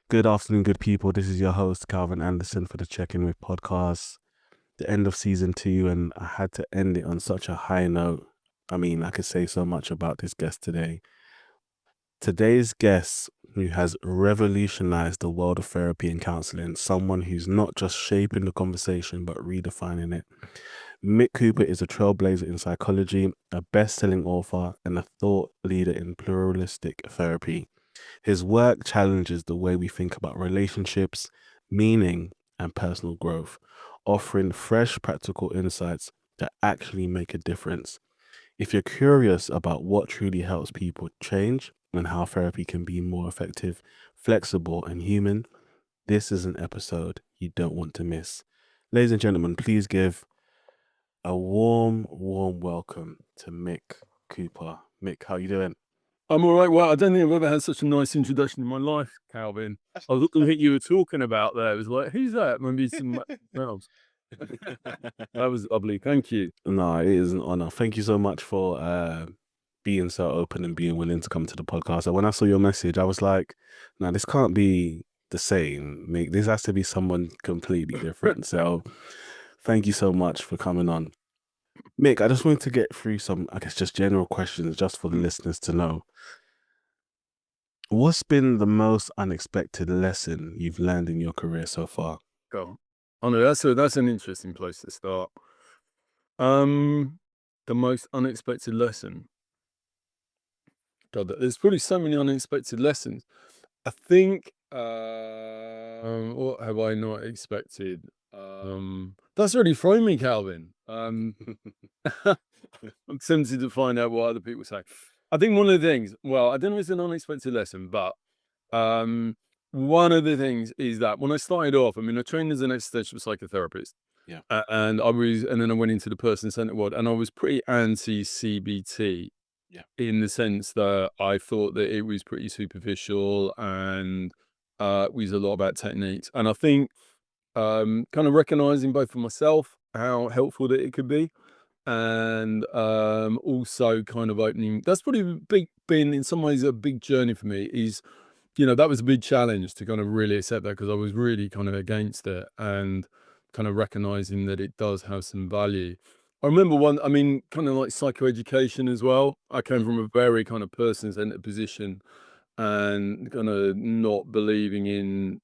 Good afternoon, good people. This is your host, Calvin Anderson, for the Check In With podcast, the end of season 2, and I had to end it on such a high note. I mean, I could say so much about this guest today. Today's guest, who has revolutionized the world of therapy and counseling, someone who's not just shaping the conversation, but redefining it. Mick Cooper is a trailblazer in psychology, a best-selling author, and a thought leader in pluralistic therapy. His work challenges the way we think about relationships, meaning, and personal growth, offering fresh practical insights that actually make a difference. If you're curious about what truly helps people change and how therapy can be more effective, flexible, and human, this is an episode you don't want to miss. Ladies and gentlemen, please give a warm welcome to Mick Cooper. Mick, how you doing? I'm all right. Well, I don't think I've ever had such a nice introduction in my life, Calvin. I was looking at you were talking about there. It was like, who's that? Maybe some else. That was lovely. Thank you. No, it is an honor. Thank you so much for being so open and being willing to come to the podcast. And when I saw your message, I was like, no, this can't be the same. Mick, this has to be someone completely different. So thank you so much for coming on. Mick, I just wanted to get through some, I guess, just general questions just for the listeners to know. What's been the most unexpected lesson you've learned in your career so far? Go. Oh no, that's an interesting place to start. The most unexpected lesson. God, there's probably so many unexpected lessons. I think what have I not expected? That's really thrown me, Calvin. I'm tempted to find out what other people say. I think one of the things, well, I don't know if it's an unexpected lesson, but one of the things is that when I started off, I mean, I trained as an existential psychotherapist. Yeah. And then I went into the person-centered world, and I was pretty anti-CBT. Yeah. In the sense that I thought that it was pretty superficial and it was a lot about techniques. And I think kind of recognizing both for myself how helpful that it could be, and also kind of opening. That's probably been in some ways a big journey for me. Is that was a big challenge to kind of really accept that, because I was really kind of against it, and kind of recognizing that it does have some value. I remember kind of like psychoeducation as well. I came from a very kind of person-centered position, and kind of not believing in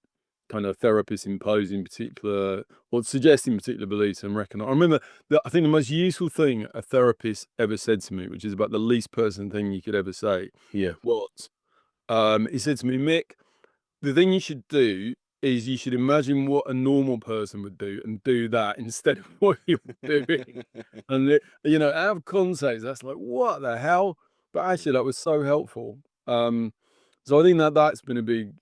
kind of therapists imposing particular or suggesting particular beliefs, and I remember that I think the most useful thing a therapist ever said to me, which is about the least person thing you could ever say, Yeah. was he said to me, Mick, the thing you should do is you should imagine what a normal person would do and do that instead of what you're doing. And out of context, that's like, what the hell? But actually, that was so helpful. So I think that's been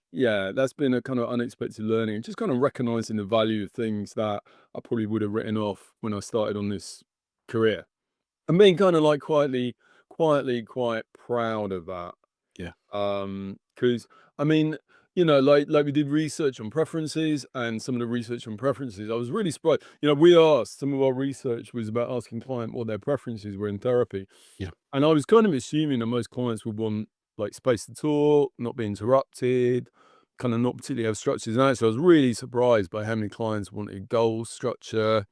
that's been a kind of unexpected learning, and just kind of recognizing the value of things that I probably would have written off when I started on this career, and being kind of like quietly quite proud of that. Yeah. Because I mean, like we did research on preferences, and some of the research on preferences, I was really surprised. We asked, some of our research was about asking clients what their preferences were in therapy. Yeah. And I was kind of assuming that most clients would want like space to talk, not be interrupted, kind of not particularly have structures. And actually, I was really surprised by how many clients wanted goals, structure,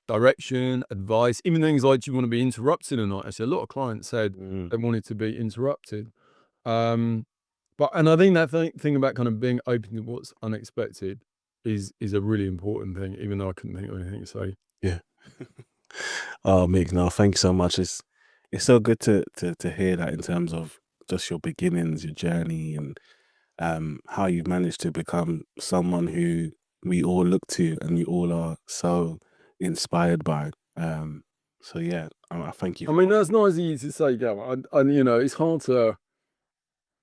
direction, advice, even things like, do you want to be interrupted or not? Actually, a lot of clients said they wanted to be interrupted. And I think that thing about kind of being open to what's unexpected is a really important thing, even though I couldn't think of anything to say. Yeah. Oh, Mick, no, thank you so much. It's so good to hear that, in terms of just your beginnings, your journey, and how you've managed to become someone who we all look to and we all are so inspired by. So yeah, I thank you. I mean, that's not as easy to say, Gavin. It's hard to.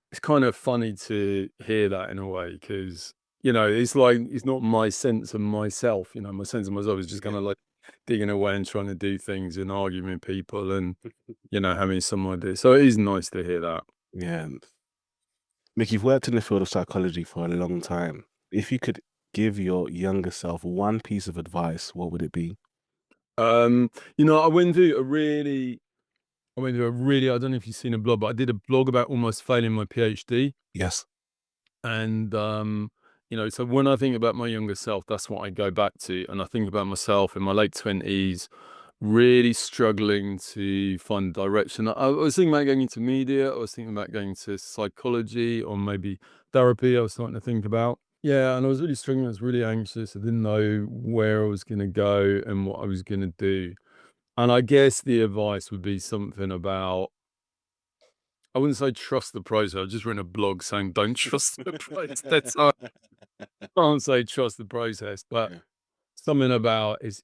It's kind of funny to hear that in a way, because it's like, it's not my sense of myself. My sense of myself is just kind of like digging away and trying to do things and arguing with people, and having some idea. So it is nice to hear that. Yeah. Mick, you've worked in the field of psychology for a long time. If you could give your younger self one piece of advice, what would it be? I went through a really, I don't know if you've seen a blog, but I did a blog about almost failing my PhD. Yes. And So when I think about my younger self, that's what I go back to. And I think about myself in my late 20s, really struggling to find direction. I was thinking about going into media. I was thinking about going to psychology or maybe therapy. I was starting to think about. Yeah, and I was really struggling. I was really anxious. I didn't know where I was going to go and what I was going to do. And I guess the advice would be something about, I wouldn't say trust the process. I just read a blog saying don't trust the process. I can't say trust the process, but Yeah. something about it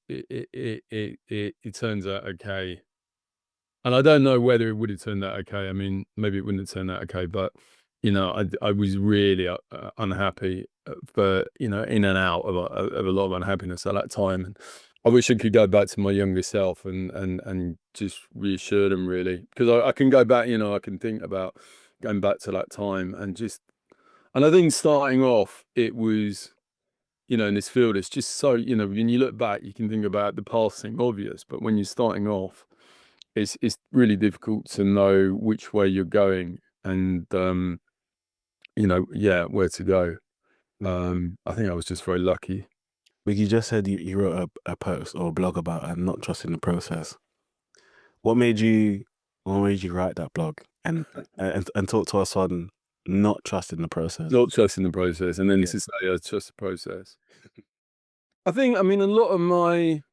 turns out okay. And I don't know whether it would have turned out okay. I mean, maybe it wouldn't have turned out okay, but I was really unhappy for in and out of a lot of unhappiness at that time. And I wish I could go back to my younger self and just reassure them, really, because I can go back. I can think about going back to that time and I think starting off, it was, in this field, it's just so, when you look back, you can think about the past seem obvious, but when you're starting off, it's really difficult to know which way you're going and, where to go. I think I was just very lucky. But you just said you wrote a post or a blog about not trusting the process. What made you write that blog and talk to us on not trusting the process? Not trusting the process, and then Yeah. to say I trust the process. I mean, a lot of my,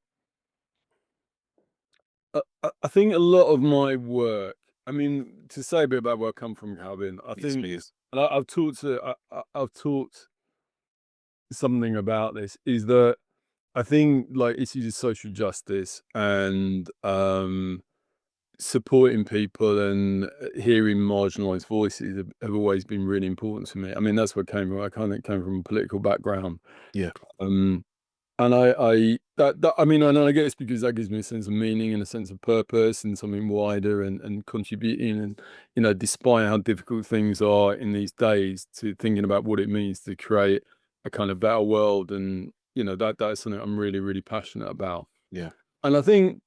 I think a lot of my work. I mean, to say a bit about where I come from, Calvin. I Yes, think, please. and I've talked something about this. Is that I think like issues of social justice and supporting people and hearing marginalized voices have always been really important to me. I mean, that's what came from. I kind of came from a political background. Yeah. Um, And I mean, and I guess because that gives me a sense of meaning and a sense of purpose and something wider and contributing. And, despite how difficult things are in these days, to thinking about what it means to create a kind of better world. And, that is something I'm really, really passionate about. Yeah. And I think,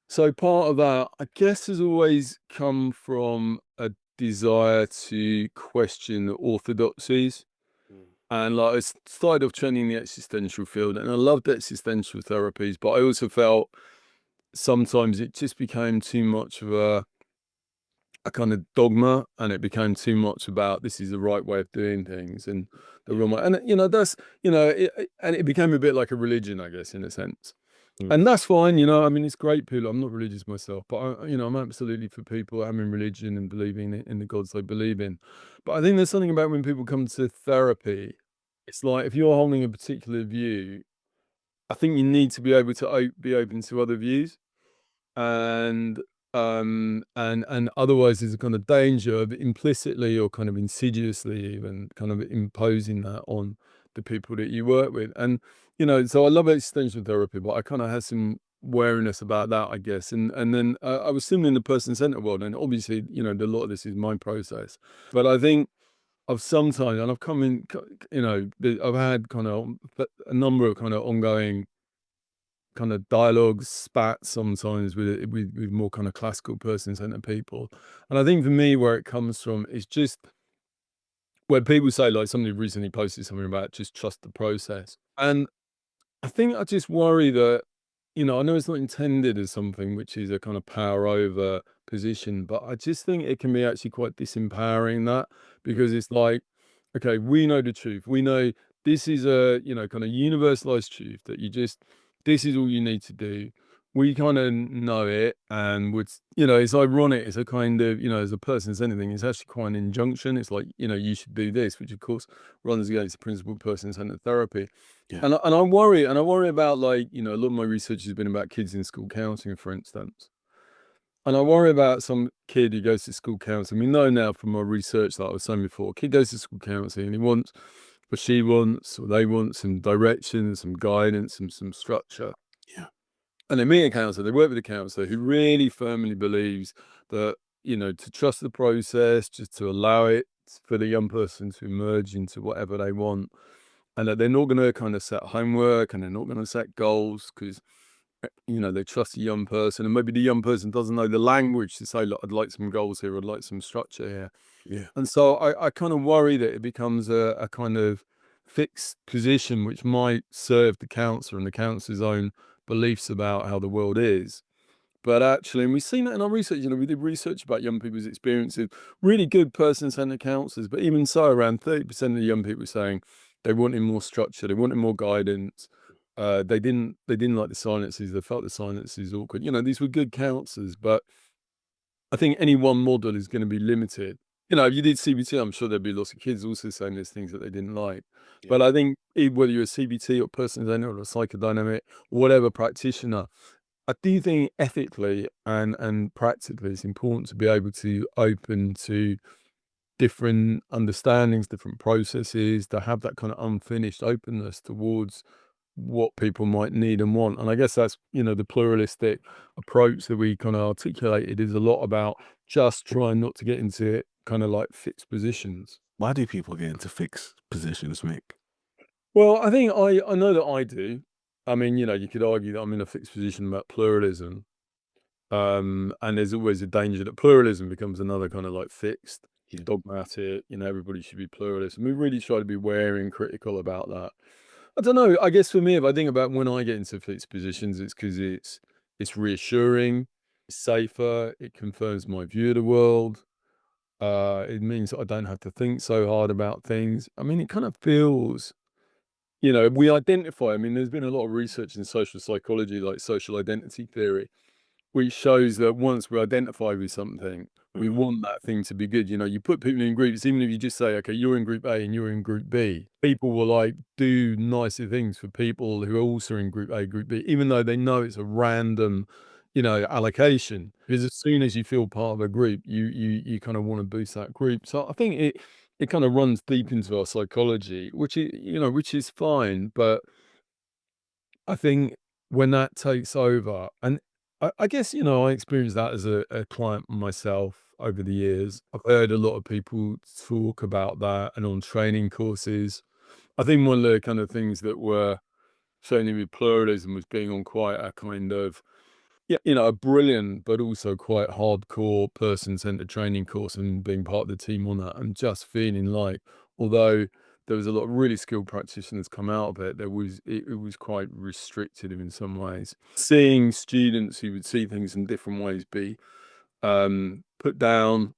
so part of that, I guess, has always come from a desire to question the orthodoxies. And like I started off training in the existential field, and I loved existential therapies, but I also felt sometimes it just became too much of a kind of dogma, and it became too much about this is the right way of doing things and the Yeah. wrong way. And that's and it became a bit like a religion, I guess, in a sense. Mm. And that's fine, I mean, it's great, people. I'm not religious myself, but I'm absolutely for people having religion and believing in the gods they believe in. But I think there's something about when people come to therapy, it's like if you're holding a particular view, I think you need to be able to be open to other views, and and otherwise there's a kind of danger of implicitly or kind of insidiously even kind of imposing that on the people that you work with. And so I love existential therapy, but I kind of had some wariness about that, I guess. And then I was still in the person-centered world, and obviously a lot of this is my process, but I think I've sometimes, and I've come in, I've had kind of a number of kind of ongoing kind of dialogues, spats sometimes with more kind of classical person-centered people. And I think for me, where it comes from is just where people say, like somebody recently posted something about just trust the process. And I think I just worry that, I know it's not intended as something which is a kind of power over position, but I just think it can be actually quite disempowering, that, because it's like, okay, we know the truth. We know this is a, kind of universalized truth that this is all you need to do. We kind of know it, and it's ironic. It's a kind of, as a person says anything, it's actually quite an injunction. It's like, you should do this, which of course runs against the principle of person-centered therapy. Yeah. And I worry about, like, a lot of my research has been about kids in school counselling, for instance. And I worry about some kid who goes to school counselling. We know now from my research that I was saying before, a kid goes to school counselling and he wants, or she wants, or they want some direction, some guidance, some structure. Yeah. And they meet a counsellor, they work with a counsellor who really firmly believes that, to trust the process, just to allow it for the young person to emerge into whatever they want. And that they're not going to kind of set homework, and they're not going to set goals because, they trust the young person, and maybe the young person doesn't know the language to say, look, I'd like some goals here, I'd like some structure here. Yeah. And so I kind of worry that it becomes a kind of fixed position which might serve the counsellor and the counsellor's own beliefs about how the world is. But actually, and we've seen that in our research, we did research about young people's experiences, really good person-centered counsellors, but even so, around 30% of the young people were saying they wanted more structure, they wanted more guidance. They didn't like the silences, they felt the silences awkward. These were good counsellors, but I think any one model is going to be limited. If you did CBT, I'm sure there'd be lots of kids also saying there's things that they didn't like. Yeah. But I think whether you're a CBT or person-centered or a psychodynamic, whatever practitioner, I do think ethically and practically it's important to be able to open to different understandings, different processes, to have that kind of unfinished openness towards what people might need and want. And I guess that's, the pluralistic approach that we kind of articulated is a lot about just trying not to get into kind of like fixed positions. Why do people get into fixed positions, Mick? Well, I think I know that I do. I mean, you could argue that I'm in a fixed position about pluralism. And there's always a danger that pluralism becomes another kind of like fixed, dogmatic, everybody should be pluralist. And we really try to be wary and critical about that. I don't know. I guess for me, if I think about when I get into fixed positions, it's because it's reassuring, it's safer, it confirms my view of the world. It means that I don't have to think so hard about things. I mean, it kind of feels, we identify. I mean, there's been a lot of research in social psychology, like social identity theory, which shows that once we identify with something, we want that thing to be good. You put people in groups, even if you just say, okay, you're in group A and you're in group B, people will like do nicer things for people who are also in group A, group B, even though they know it's a random, allocation. Because as soon as you feel part of a group, you kind of want to boost that group. So I think it kind of runs deep into our psychology, which is fine. But I think when that takes over, and I guess, I experienced that as a client myself over the years. I've heard a lot of people talk about that and on training courses. I think one of the kind of things that were certainly with pluralism was being on quite a kind of, a brilliant but also quite hardcore person-centered training course and being part of the team on that and just feeling like, although there was a lot of really skilled practitioners come out of it, it was quite restrictive in some ways. Seeing students who would see things in different ways be put down,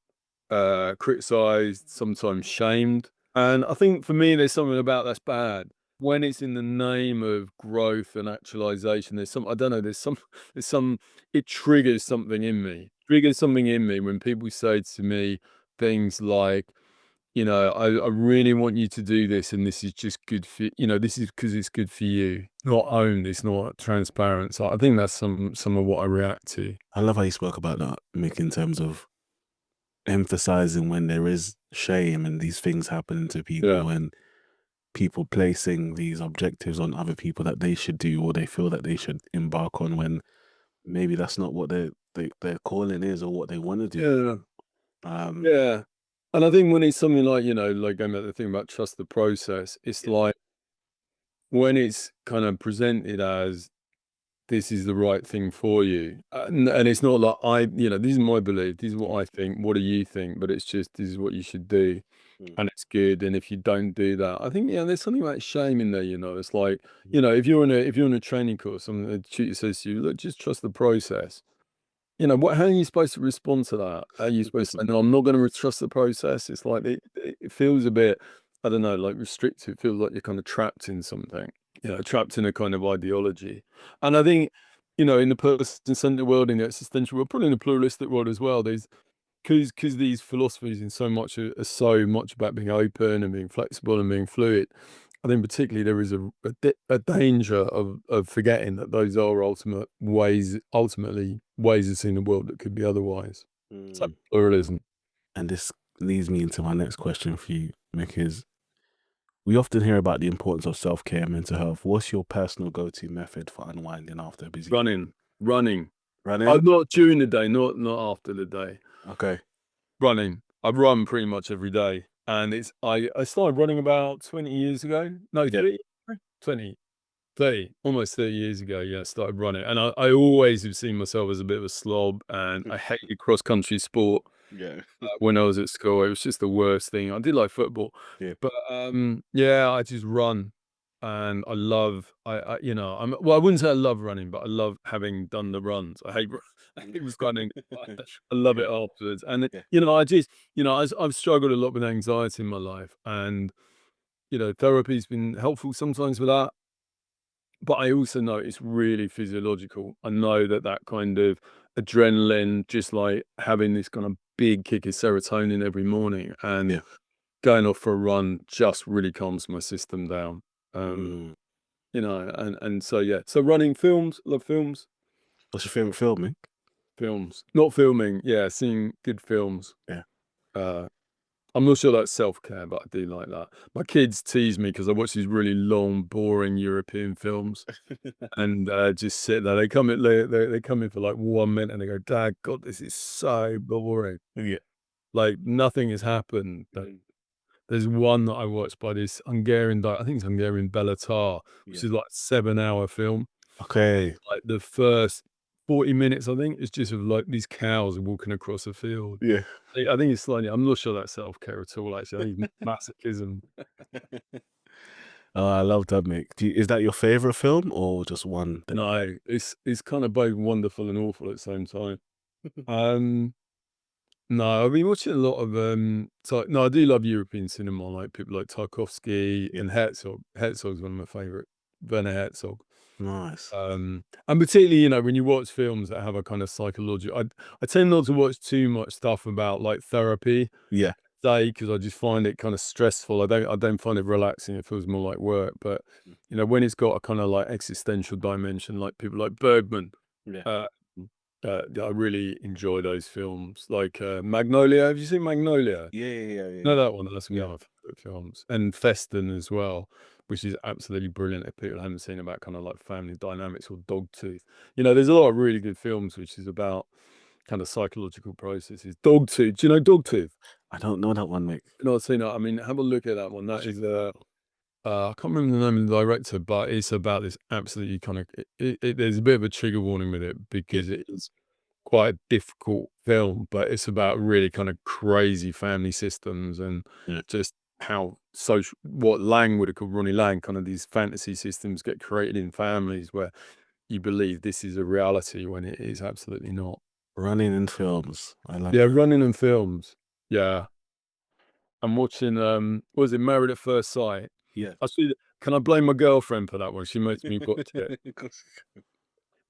criticized, sometimes shamed. And I think for me, there's something about that's bad. When it's in the name of growth and actualization, I don't know, it triggers something in me. When people say to me things like, I really want you to do this, and this is just good for, this is because it's good for you. Not owned, it's not transparent. So I think that's some of what I react to. I love how you spoke about that, Mick, in terms of emphasizing when there is shame and these things happen to people and people placing these objectives on other people that they should do or they feel that they should embark on when maybe that's not what their calling is or what they want to do. Yeah. And I think when it's something like, like going back to the thing about trust the process, it's like when it's kind of presented as this is the right thing for you. And it's not like this is my belief, this is what I think, what do you think? But it's just, this is what you should do. And it's good. And if you don't do that, I think, there's something about shame in there, It's like, if you're in a training course and the tutor says to you, look, just trust the process. How are you supposed to respond to that? Are you supposed to say, no, I'm not going to trust the process? It's like, it feels a bit, I don't know, like restrictive. It feels like you're kind of trapped in something, trapped in a kind of ideology. And I think, in the person-centered world, in the existential world, probably in the pluralistic world as well, there's, because these philosophies in so much are so much about being open and being flexible and being fluid. I think particularly there is a danger of forgetting that those are ultimately ways of seeing the world that could be otherwise. So pluralism. And this leads me into my next question for you, Mick, is we often hear about the importance of self-care and mental health. What's your personal go-to method for unwinding after a busy Running. Running? Not during the day, not after the day. Okay. Running. I run pretty much every day. And I started running about 20 years ago. No, 30, almost 30 years ago. Yeah, I started running. And I always have seen myself as a bit of a slob and I hated cross-country sport. Yeah. when I was at school. It was just the worst thing. I did like football, Yeah. but yeah, I just run, and I love. You know, well, I wouldn't say I love running, but I love having done the runs. I hate I hate running. I love it afterwards, and Yeah. you know, I've struggled a lot with anxiety in my life, and you know, therapy's been helpful sometimes with that. But I also know it's really physiological. I know that that kind of adrenaline, just like having this kind of big kick of serotonin every morning and Yeah. going off for a run just really calms my system down. Um, Mm. you know, and so yeah. So running, films, love films, What's your favorite film, Mick? films. Not filming, yeah, seeing good films. Yeah. Uh I'm not sure that's self-care, but I do like that. My kids tease me because I watch these really long, boring European films. And, just sit there. They come in for, like, 1 minute, and they go, "Dad, God, this is so boring." Yeah. Like, nothing has happened. There's one that I watched by this Hungarian I think it's Hungarian Bellatar, which Yeah. is, like, a 7-hour film. Okay. Like, the first 40 minutes, I think, is just of, like, these cows walking across a field. Yeah. I think it's slightly I'm not sure that's self-care at all, actually. I think it's masochism. Oh, I love that, Mick. Is that your favorite film or just one that? No, it's kind of both wonderful and awful at the same time. Um No, I've been watching a lot of no, I do love European cinema, like people like Tarkovsky Yeah. and Herzog. Herzog's one of my favorite, Werner Herzog. Nice. And particularly, you know, when you watch films that have a kind of psychological, I tend not to watch too much stuff about like therapy, Yeah. say, because I just find it kind of stressful. I don't find it relaxing. It feels more like work. But you know, when it's got a kind of like existential dimension, like people like Bergman, Yeah. uh, I really enjoy those films, like, Magnolia. Have you seen Magnolia? Yeah. Yeah. Yeah. No, Yeah. that one, that's one Yeah. of my favorite films, and Festen as well, which is absolutely brilliant if people haven't seen about kind of like family dynamics or Dogtooth. You know, there's a lot of really good films which is about kind of psychological processes. Dogtooth, do you know Dogtooth? I don't know that one, Mick. Not seen that. I mean, have a look at that one. That is, I can't remember the name of the director, but it's about this absolutely kind of there's a bit of a trigger warning with it Yeah. because it is quite a difficult film, but it's about really kind of crazy family systems and Yeah. just how social, what Lang would have called Ronnie Lang, kind of these fantasy systems get created in families where you believe this is a reality when it is absolutely not. Running in films. I like Yeah, that. running in films. Yeah. I'm watching, what was it, Married at First Sight? Yeah. I see. Can I blame my girlfriend for that one? She makes me watch it.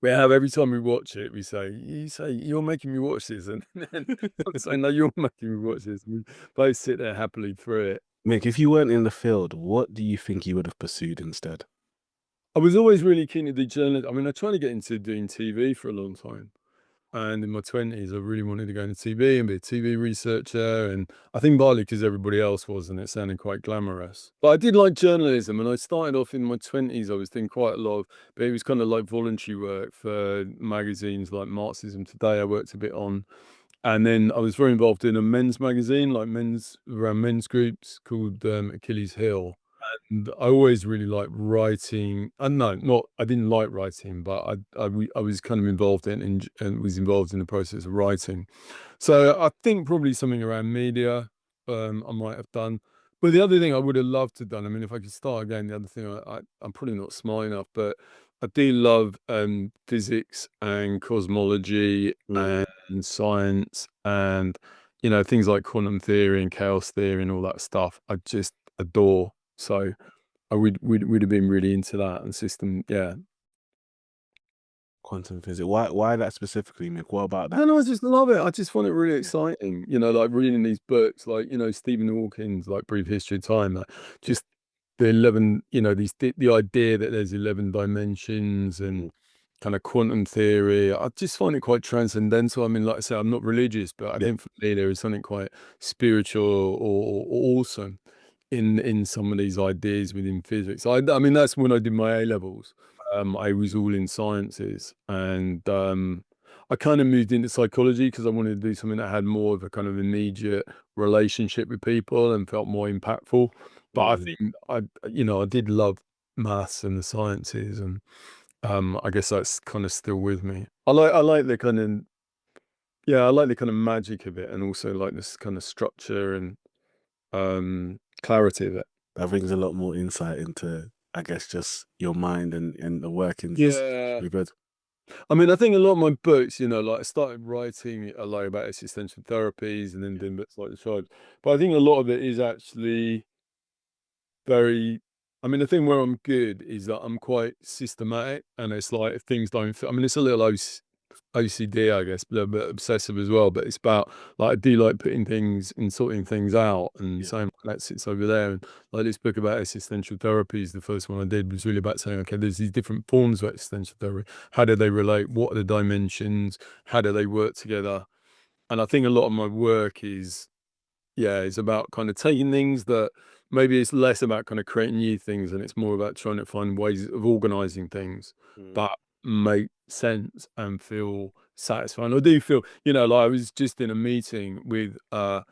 We have every time we watch it, we say, "You say you're making me watch this," and then I say, "No, you're making me watch this." We both sit there happily through it. Mick, if you weren't in the field, what do you think you would have pursued instead? I was always really keen to do journalism. I mean, I tried to get into doing TV for a long time. And in my 20s, I really wanted to go into TV and be a TV researcher. And I think partly because everybody else was, and it sounded quite glamorous. But I did like journalism. And I started off in my 20s, I was doing quite a lot of, but it was kind of like voluntary work for magazines like Marxism Today, I worked a bit on. And then I was very involved in a men's magazine, like around men's groups called Achilles Hill. And I always really liked writing. No, not I didn't like writing, but I was kind of involved and was involved in the process of writing. So I think probably something around media, I might have done. But the other thing I would have loved to have done, I mean, if I could start again, the other thing I'm probably not smart enough, but I do love physics and cosmology Mm. and science and you know things like quantum theory and chaos theory and all that stuff. I just adore. So I would have been really into that and system. Yeah, Quantum physics. Why that specifically, Mick? What about that? and I just love it. I just find it really exciting. You know, like reading these books, like you know Stephen Hawking's like Brief History of Time. Like, just the 11. You know, the idea that there's 11 dimensions and Mm. kind of quantum theory. I just find it quite transcendental. I mean, like I said, I'm not religious, but I Yeah. think for me there is something quite spiritual or awesome in some of these ideas within physics. I mean, that's when I did my A levels. I was all in sciences, and I kind of moved into psychology because I wanted to do something that had more of a kind of immediate relationship with people and felt more impactful. But I Mm. think you know, I did love maths and the sciences, and I guess that's kind of still with me. I like the kind of Yeah, I like the kind of magic of it, and also like this kind of structure and clarity of it. That brings a lot more insight into, I guess, just your mind and the workings. Yeah. Pretty good. I mean, I think a lot of my books, like I started writing a lot about existential therapies and then Yeah. doing bits like the tribe. But I think a lot of it is actually very, I mean, the thing where I'm good is that I'm quite systematic, and it's like if things don't fit, I mean, it's a little OCD, I guess, but a bit obsessive as well. But it's about like I do like putting things and sorting things out and Yeah. saying that sits over there. And like this book about existential therapies, the first one I did was really about saying, okay, there's these different forms of existential therapy. How do they relate? What are the dimensions? How do they work together? And I think a lot of my work is, yeah, it's about kind of taking things that maybe it's less about kind of creating new things, and it's more about trying to find ways of organizing things Mm. that make sense and feel satisfying. I do feel, like I was just in a meeting with a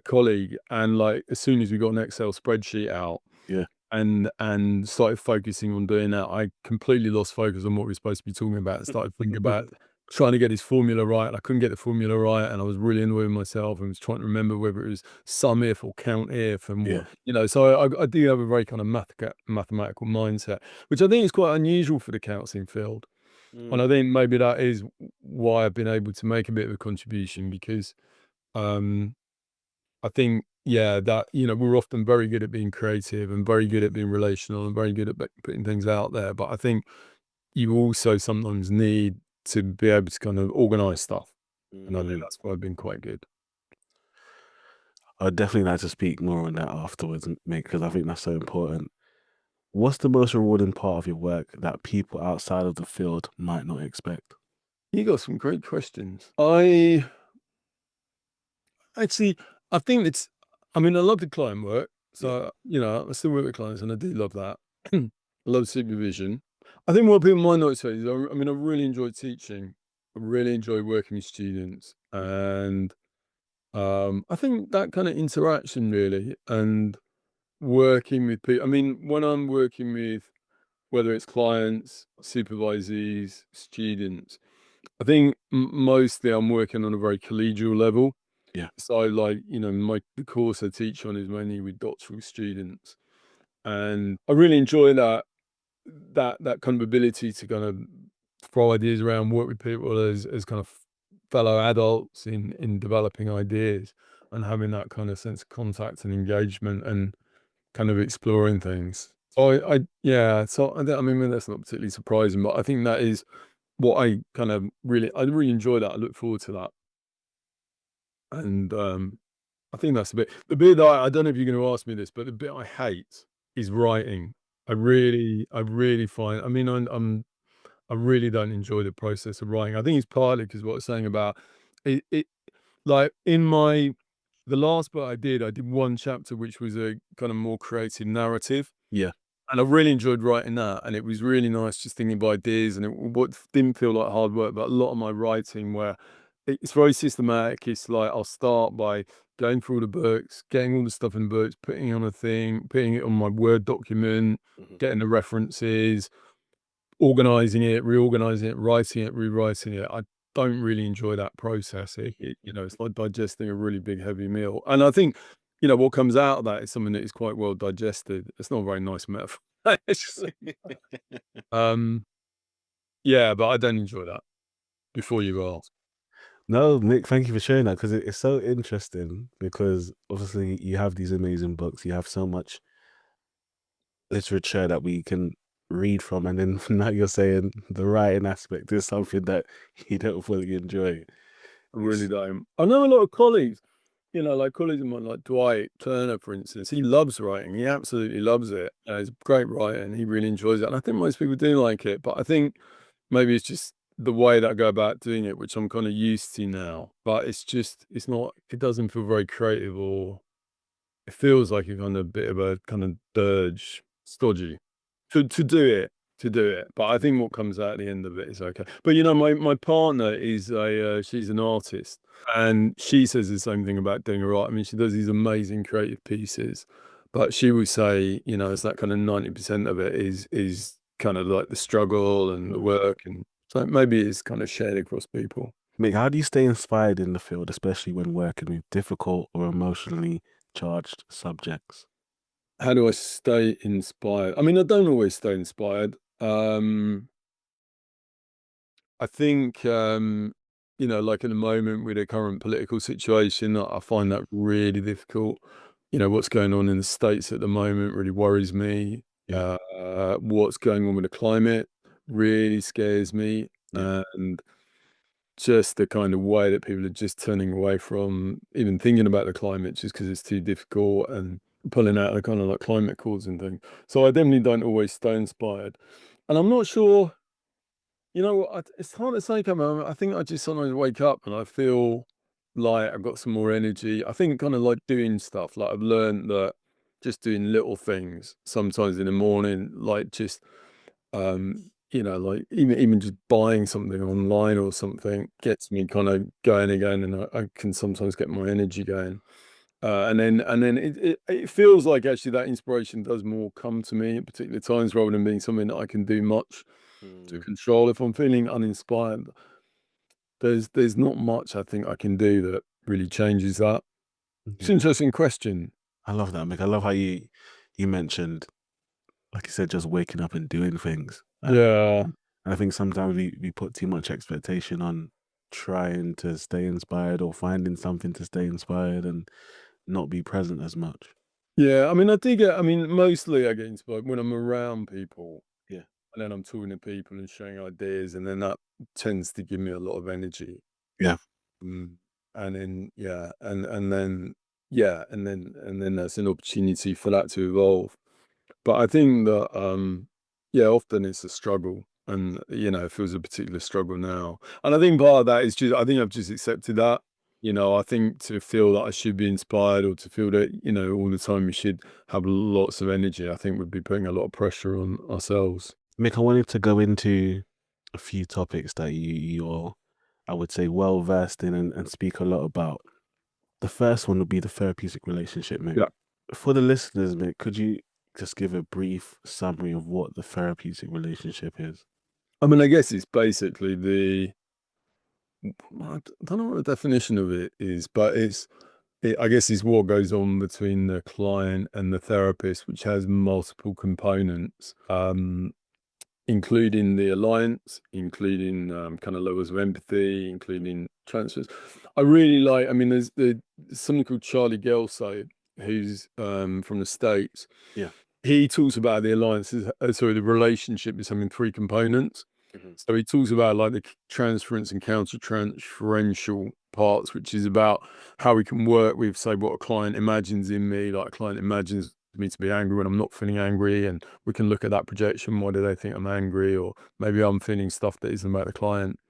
colleague, and like as soon as we got an Excel spreadsheet out, Yeah. and started focusing on doing that, I completely lost focus on what we were supposed to be talking about and started thinking about trying to get his formula right, and I couldn't get the formula right, and I was really annoyed with myself and was trying to remember whether it was sum if or count if and Yeah. what, so I do have a very kind of mathematical mindset, which I think is quite unusual for the counselling field. And Mm. I think maybe that is why I've been able to make a bit of a contribution, because um I think, yeah, that, we're often very good at being creative and very good at being relational and very good at putting things out there. But I think you also sometimes need to be able to kind of organize stuff. And I think Mm. that's why I've been quite good. I'd definitely like to speak more on that afterwards, Mick, because I think that's so important. What's the most rewarding part of your work that people outside of the field might not expect? You got some great questions. Actually, I think I mean, I love the client work. Yeah. So, I still work with clients and I do love that. I love supervision. I think what people might not say is, I mean, I really enjoy teaching. I really enjoy working with students. And I think that kind of interaction really, and working with people. I mean, when I'm working with, whether it's clients, supervisees, students, I think mostly I'm working on a very collegial level. Yeah. So like, the course I teach on is mainly with doctoral students. And I really enjoy that kind of ability to kind of throw ideas around, work with people as kind of fellow adults in developing ideas and having that kind of sense of contact and engagement and kind of exploring things. So yeah, so I mean, that's not particularly surprising, but I think that is what I really enjoy that. I look forward to that. And I think that's the bit that I don't know if you're going to ask me this, but the bit I hate is writing. I really find, I mean, I really don't enjoy the process of writing. I think it's partly because what I was saying about it, like the last book I did one chapter, which was a kind of more creative narrative. Yeah. And I really enjoyed writing that, and it was really nice just thinking of ideas, and what didn't feel like hard work, but a lot of my writing where it's very systematic. It's like I'll start by going through all the books, getting all the stuff in the books, putting it on a thing, putting it on my Word document, Mhm. getting the references, organizing it, reorganizing it, writing it, rewriting it. I don't really enjoy that process. It's like digesting a really big, heavy meal. And I think, what comes out of that is something that is quite well digested. It's not a very nice metaphor. It's just- um, yeah, but I don't enjoy that. Before you ask, No, Mick, thank you for sharing that because it's so interesting because obviously you have these amazing books, you have so much literature that we can read from, and then now you're saying the writing aspect is something that you don't fully enjoy. I really It's, don't. I know a lot of colleagues, like colleagues of mine, like Dwight Turner, for instance. He loves writing. He absolutely loves it. He's a great writer, and he really enjoys it. And I think most people do like it, but I think maybe it's just the way that I go about doing it, which I'm kind of used to now. But it's not, it doesn't feel very creative, or it feels like you're on a bit of a kind of dirge, stodgy to do it. But I think what comes out at the end of it is okay. But my partner is she's an artist, and she says the same thing about doing her art. I mean, she does these amazing creative pieces, but she would say, it's that kind of 90% of it is kind of like the struggle and the mm. work, and so maybe it's kind of shared across people. Mick, how do you stay inspired in the field, especially when working with difficult or emotionally charged subjects? How do I stay inspired? I mean, I don't always stay inspired. I think, like at the moment with the current political situation, I find that really difficult. What's going on in the States at the moment really worries me. Yeah, What's going on with the climate really scares me. yeah, And just the kind of way that people are just turning away from even thinking about the climate just because it's too difficult and pulling out the kind of like climate calls and things. So I definitely don't always stay inspired. And I'm not sure. It's hard to say, Cameron. I think I just sometimes wake up and I feel like I've got some more energy. I think kind of like doing stuff. Like I've learned that just doing little things sometimes in the morning, like just like even just buying something online or something gets me kind of going again, and I can sometimes get my energy going. And then it feels like actually that inspiration does more come to me at particular times rather than being something that I can do much to mm, control. If I'm feeling uninspired, there's not much I think I can do that really changes that. It's mhm. an interesting question. I love that, Mick. I love how you mentioned, like you said, just waking up and doing things. Yeah. And I think sometimes we put too much expectation on trying to stay inspired or finding something to stay inspired and not be present as much. Yeah, I mean, mostly I get inspired when I'm around people Yeah. and then I'm talking to people and sharing ideas, and then that tends to give me a lot of energy. Yeah. Mm. And then, yeah, and then, yeah, and then there's an opportunity for that to evolve. But I think that, yeah, often it's a struggle, and it feels a particular struggle now. And I think part of that is just I think I've just accepted that. I think to feel that I should be inspired or to feel that all the time we should have lots of energy, I think would be putting a lot of pressure on ourselves. Mick, I wanted to go into a few topics that you're, I would say, well versed in and speak a lot about. The first one would be the therapeutic relationship, Mick. Yeah, For the listeners, Mick, could you just give a brief summary of what the therapeutic relationship is? I mean, I guess it's basically I don't know what the definition of it is, but I guess it's what goes on between the client and the therapist, which has multiple components, including the alliance, including kind of levels of empathy, including transfers. I mean, there's something called Charlie Gelso, who's from the States. Yeah. He talks about the alliances, sorry, the relationship is having three components. Hmm. So he talks about like the transference and counter-transferential parts, which is about how we can work with, say, what a client imagines in me. Like a client imagines me to be angry when I'm not feeling angry, and we can look at that projection. Why do they think I'm angry? Or maybe I'm feeling stuff that isn't about the client.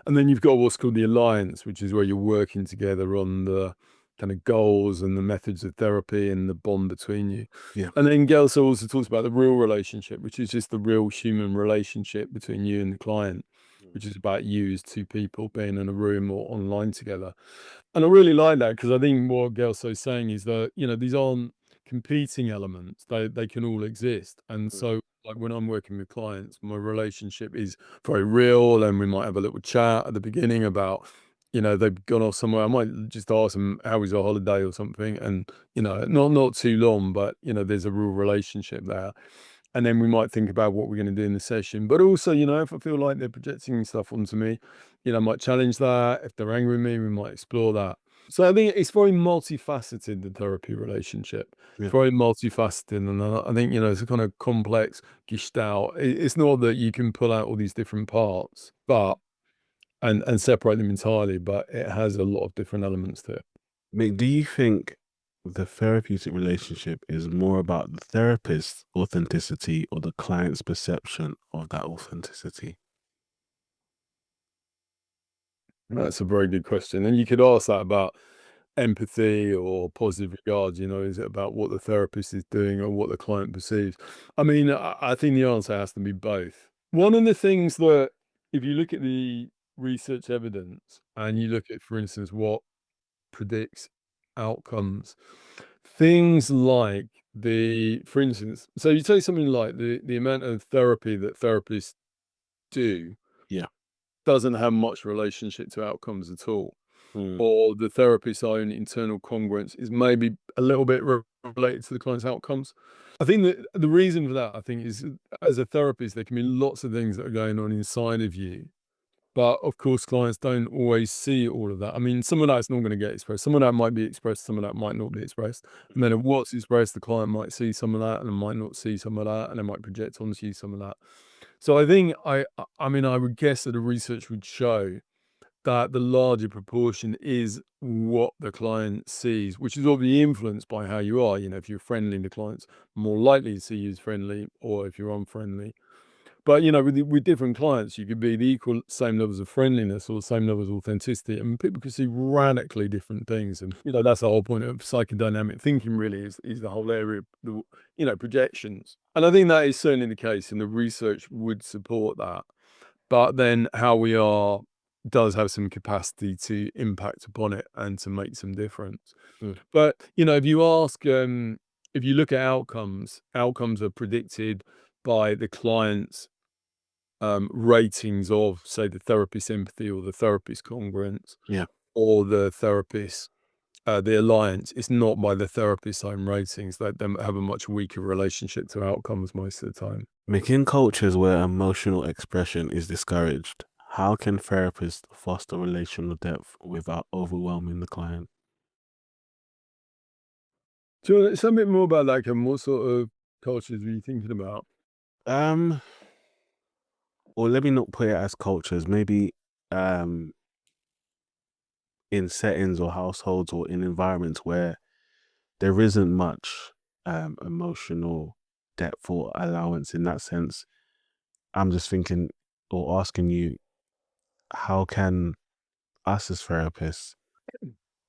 And then you've got what's called the alliance, which is where you're working together on the kind of goals and the methods of therapy and the bond between you. Yeah. And then Gelso also talks about the real relationship, which is just the real human relationship between you and the client, Mm. which is about you as two people being in a room or online together. And I really like that because I think what Gelso's saying is that, these aren't competing elements. They can all exist. And Mm. so like when I'm working with clients, my relationship is very real, and we might have a little chat at the beginning about, they've gone off somewhere. I might just ask them how was your holiday or something. And, not too long, but there's a real relationship there. And then we might think about what we're going to do in the session. But also, if I feel like they're projecting stuff onto me, I might challenge that. If they're angry with me, we might explore that. So I think it's very multifaceted, the therapy relationship. It's Yeah. very multifaceted. And I think, it's a kind of complex gestalt. It's not that you can pull out all these different parts, but and separate them entirely, but it has a lot of different elements to it. Mick, do you think the therapeutic relationship is more about the therapist's authenticity or the client's perception of that authenticity? That's a very good question. And you could ask that about empathy or positive regard. Is it about what the therapist is doing or what the client perceives? I mean, I think the answer has to be both. One of the things that, if you look at the research evidence and you look at, for instance, what predicts outcomes, things like for instance, so you take something like the amount of therapy that therapists do Yeah. doesn't have much relationship to outcomes at all, Mm. or the therapist's own internal congruence is maybe a little bit related to the client's outcomes. I think that the reason for that, I think, is as a therapist, there can be lots of things that are going on inside of you. But of course, clients don't always see all of that. I mean, some of that's not going to get expressed. Some of that might be expressed, some of that might not be expressed. And then if what's expressed, the client might see some of that and might not see some of that, and they might project onto you some of that. So I think I mean, I would guess that the research would show that the larger proportion is what the client sees, which is obviously influenced by how you are. You know, if you're friendly, the client's more likely to see you as friendly, or if you're unfriendly. But, you know, with different clients, you could be the equal same levels of friendliness or the same levels of authenticity, and people can see radically different things. And, you know, that's the whole point of psychodynamic thinking, really, is the whole area of the, you know, projections. And I think that is certainly the case, and the research would support that. But then how we are does have some capacity to impact upon it and to make some difference. Mm. But, you know, if you ask, if you look at outcomes, outcomes are predicted by the client's ratings of, say, the therapist's empathy or the therapist's congruence, Yeah. or the therapist's, the alliance. It's not by the therapist's own ratings. That them have a much weaker relationship to outcomes most of the time. Mick, in cultures where emotional expression is discouraged, how can therapists foster relational depth without overwhelming the client? So tell me a bit more about that, Kevin. What sort of cultures were you thinking about? Um, or let me not put it as cultures, maybe um in settings or households or in environments where there isn't much emotional depth or allowance in that sense. I'm just thinking or asking you, how can us as therapists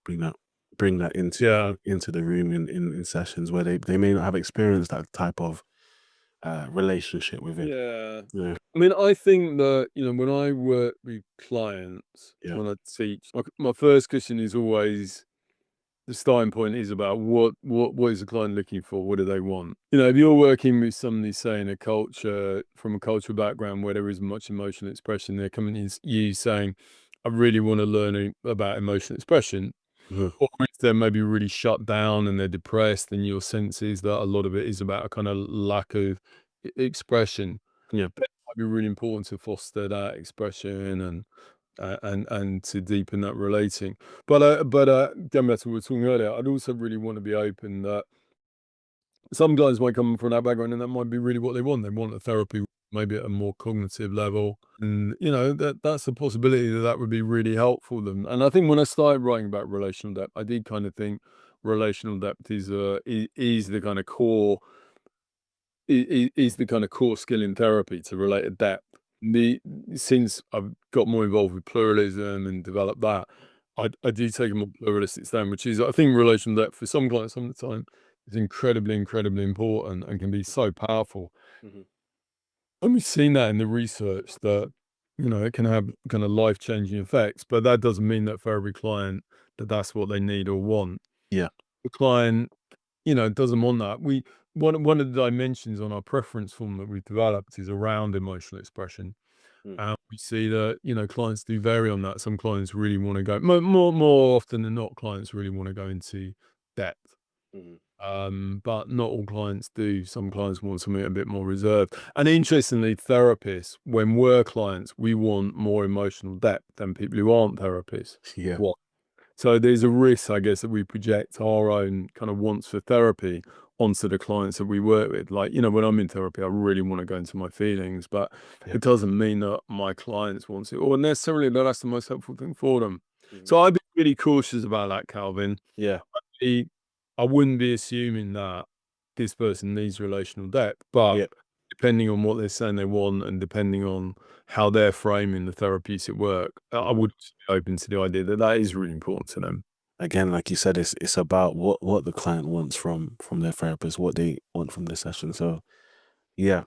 bring that bring that Yeah. into the room in sessions where they may not have experienced that type of relationship with it. Yeah. Yeah. I mean, I think that, you know, when I work with clients, Yeah. when I teach, my first question is always, the starting point is about what is the client looking for? What do they want? You know, if you're working with somebody, say, in a culture, from a cultural background where there isn't much emotional expression, they're coming to you saying, I really want to learn about emotional expression. Mhm. Or if they're maybe really shut down and they're depressed, and your sense is that a lot of it is about a kind of lack of expression. Yeah. But it might be really important to foster that expression and to deepen that relating. But going back to what we were talking earlier, I'd also really want to be open that some guys might come from that background and that might be really what they want. They want a therapy, maybe at a more cognitive level. And, you know, that's a possibility that would be really helpful to them. And I think when I started writing about relational depth, I did kind of think relational depth is the kind of core is the kind of core skill in therapy, to relate to depth. The Since I've got more involved with pluralism and developed that, I do take a more pluralistic stand, which is, I think, relational depth for some clients some of the time is incredibly, incredibly important and can be so powerful. Mhm. And we've seen that in the research that, you know, it can have kind of life-changing effects, but that doesn't mean that for every client that that's what they need or want. Yeah. The client, you know, doesn't want that. One of the dimensions on our preference form that we've developed is around emotional expression. Mm. And we see that, you know, clients do vary on that. Some clients really want to go more often than not, clients really want to go into depth. Mhm. But not all clients do. Some clients want something a bit more reserved. And interestingly, therapists, when we're clients, we want more emotional depth than people who aren't therapists Yeah. want. So there's a risk, I guess, that we project our own kind of wants for therapy onto the clients that we work with. Like, you know, when I'm in therapy, I really want to go into my feelings, but Yeah. it doesn't mean that my clients want it, or necessarily that that's the most helpful thing for them. Mhm. So I'd be really cautious about that, Calvin. Yeah. Be- I wouldn't be assuming that this person needs relational depth, but Yeah. depending on what they're saying they want and depending on how they're framing the therapeutic work, I Mhm. would be open to the idea that that is really important to them. Again, like you said, it's about what the client wants from their therapist, what they want from the session. So yeah.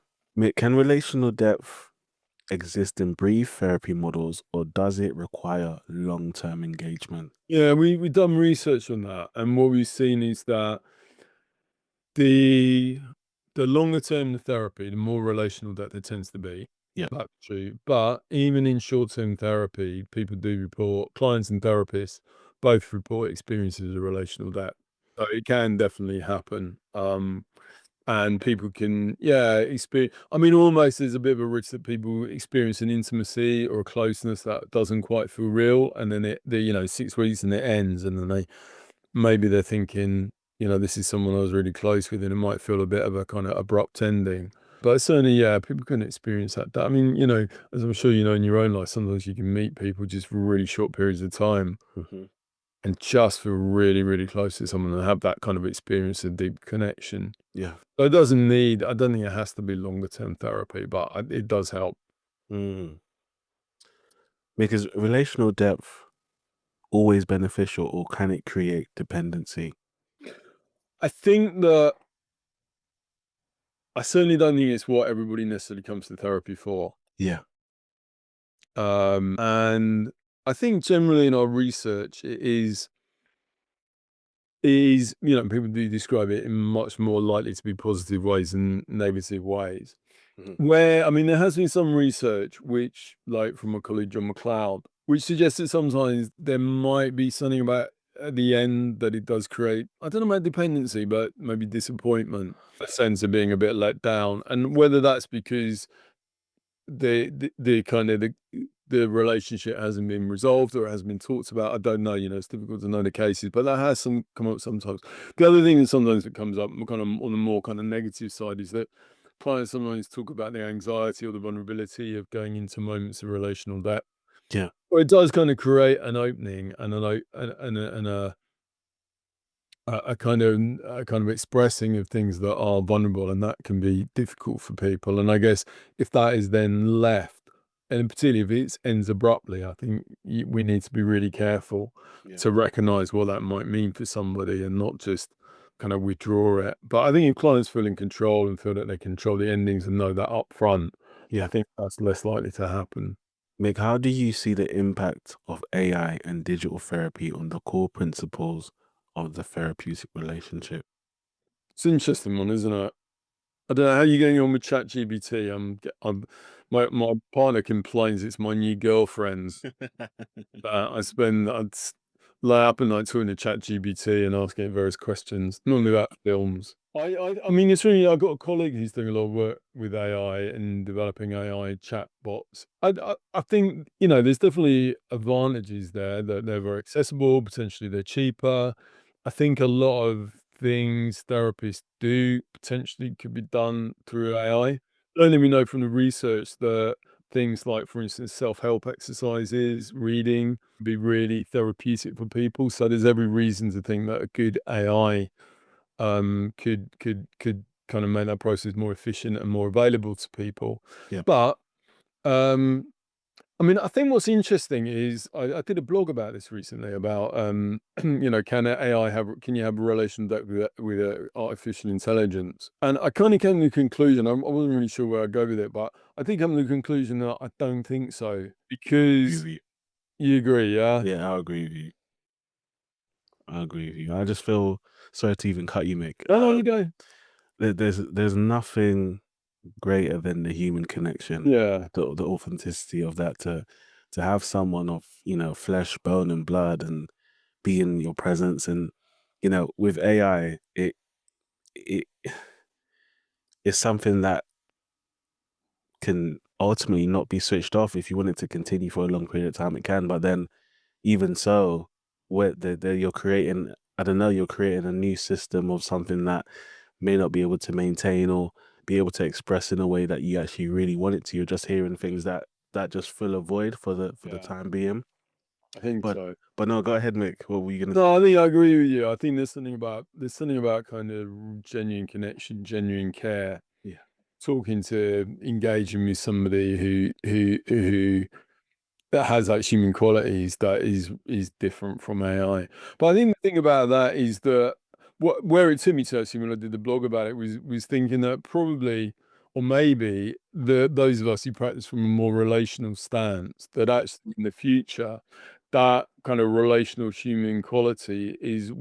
Can relational depth exist in brief therapy models, or does it require long-term engagement? Yeah, we've done research on that, and what we've seen is that the the longer term the therapy, the more relational that there tends to be. Yeah. That's true. But even in short-term therapy, people do report, clients and therapists both report experiences of relational debt. So it can definitely happen. And people can, yeah, experience. I mean, almost there's a bit of a risk that people experience an intimacy or a closeness that doesn't quite feel real, and then you know, 6 weeks and it ends, and then maybe they're thinking, you know, this is someone I was really close with, and it might feel a bit of a kind of abrupt ending. But certainly, yeah, people can experience that. I mean, you know, as I'm sure you know in your own life, sometimes you can meet people just for really short periods of time Hmm. and just feel really, really close to someone and have that kind of experience of deep connection. Yeah. So it doesn't need, I don't think it has to be longer term therapy, but it does help. Mm. Because relational depth always beneficial, or can it create dependency? I think that I certainly don't think it's what everybody necessarily comes to therapy for. Yeah. And I think generally in our research, you know, people do describe it in much more likely to be positive ways than negative ways. Hmm. Where, I mean, there has been some research which, like from my colleague John McLeod, which suggests that sometimes there might be something about at the end that it does create, I don't know about dependency, but maybe disappointment, a sense of being a bit let down. And whether that's because the kind of the relationship hasn't been resolved or hasn't been talked about. I don't know, you know, it's difficult to know the cases, but that has come up sometimes. The other thing that sometimes it comes up kind of on the more kind of negative side is that clients sometimes talk about the anxiety or the vulnerability of going into moments of relational debt. Yeah. Or it does kind of create an opening and a kind of expressing of things that are vulnerable, and that can be difficult for people. And I guess if that is then left, and particularly if it ends abruptly, I think we need to be really careful Yeah. to recognize what that might mean for somebody and not just kind of withdraw it. But I think if clients feel in control and feel that they control the endings and know that up front, I Yeah. think that's less likely to happen. Mick, how do you see the impact of AI and digital therapy on the core principles of the therapeutic relationship? It's an interesting one, isn't it? I don't know how you're getting on with ChatGPT. My partner complains it's my new girlfriend. I'd lay up and night talking to ChatGPT and asking it various questions, normally about films. I mean, it's really, I've got a colleague who's doing a lot of work with AI and developing AI chatbots. I think, you know, there's definitely advantages there that they're very accessible, potentially they're cheaper. I think a lot of things therapists do potentially could be done through AI. Only we know from the research that things like, for instance, self-help exercises, reading, be really therapeutic for people. So there's every reason to think that a good AI could kind of make that process more efficient and more available to people. Yeah. But um, I mean, I think what's interesting is I did a blog about this recently about you know, can you have a relation with artificial intelligence? And I kind of came to the conclusion, I wasn't really sure where I'd go with it, but I think I'm to the conclusion that I don't think so, because You- you agree, yeah? Yeah, I agree with you. I agree with you. I just feel, sorry to even cut you, Mick. No, no, you go. There's nothing greater than the human connection, Yeah, the authenticity of that, to have someone of, you know, flesh, bone, and blood, and be in your presence. And you know, with AI, it it's something that can ultimately not be switched off. If you want it to continue for a long period of time, it can. But then, even so, where you're creating, I don't know, you're creating a new system of something that may not be able to maintain or be able to express in a way that you actually really want it to. You're just hearing things that just fill a void for the yeah, time being. I think But so. but no, go ahead, Mick. What were you gonna? No, I think I agree with you. I think there's something about kind of genuine connection, genuine care, Yeah, talking to, engaging with somebody who that has like human qualities that is different from AI. But I think the thing about that is that where it took me to, actually when I did the blog about it, was thinking that probably, or maybe, those of us who practice from a more relational stance, that actually in the future that kind of relational human quality is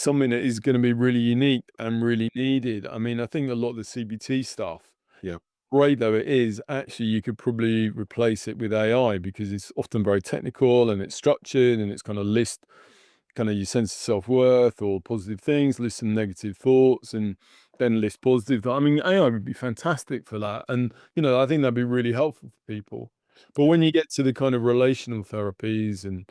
something that is going to be really unique and really needed. I mean, I think a lot of the CBT stuff yeah, great though it is, actually you could probably replace it with AI because it's often very technical and it's structured and it's kind of list kind of your sense of self-worth or positive things, list some negative thoughts and then list positive. I mean, AI would be fantastic for that. And, I think that'd be really helpful for people. But when you get to the kind of relational therapies and,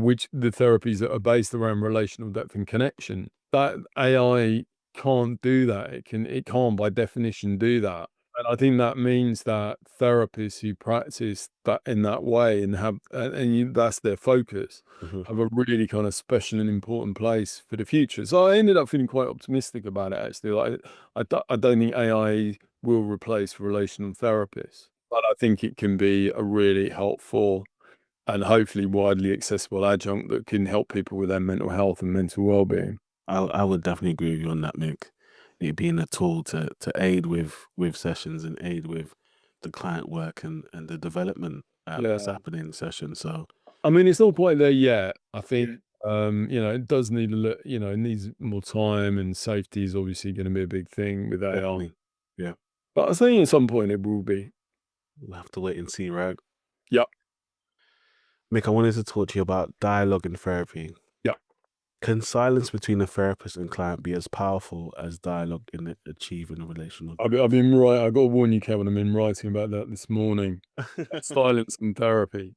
which the therapies that are based around relational depth and connection, that AI can't do that. It can't by definition do that. And I think that means that therapists who practice that in that way and have, that's their focus, Mhm. have a really kind of special and important place for the future. So I ended up feeling quite optimistic about it, actually. Like, I don't think AI will replace relational therapists, but I think it can be a really helpful and hopefully widely accessible adjunct that can help people with their mental health and mental well-being. I would definitely agree with you on that, Mick. It being a tool to aid with sessions and aid with the client work and the development that's Yeah. happening in session. So I mean, it's not quite there yet. I think, yeah, it does need it needs more time, and safety is obviously going to be a big thing with AI. definitely. Yeah. But I think at some point it will be. We'll have to wait and see, right? Yeah. Mick, I wanted to talk to you about dialogue in therapy. Yeah. Can silence between a therapist and client be as powerful as dialogue in achieving a relational I've been right. I got to warn you, Kevin. I've been writing about that this morning. depth? Silence and therapy.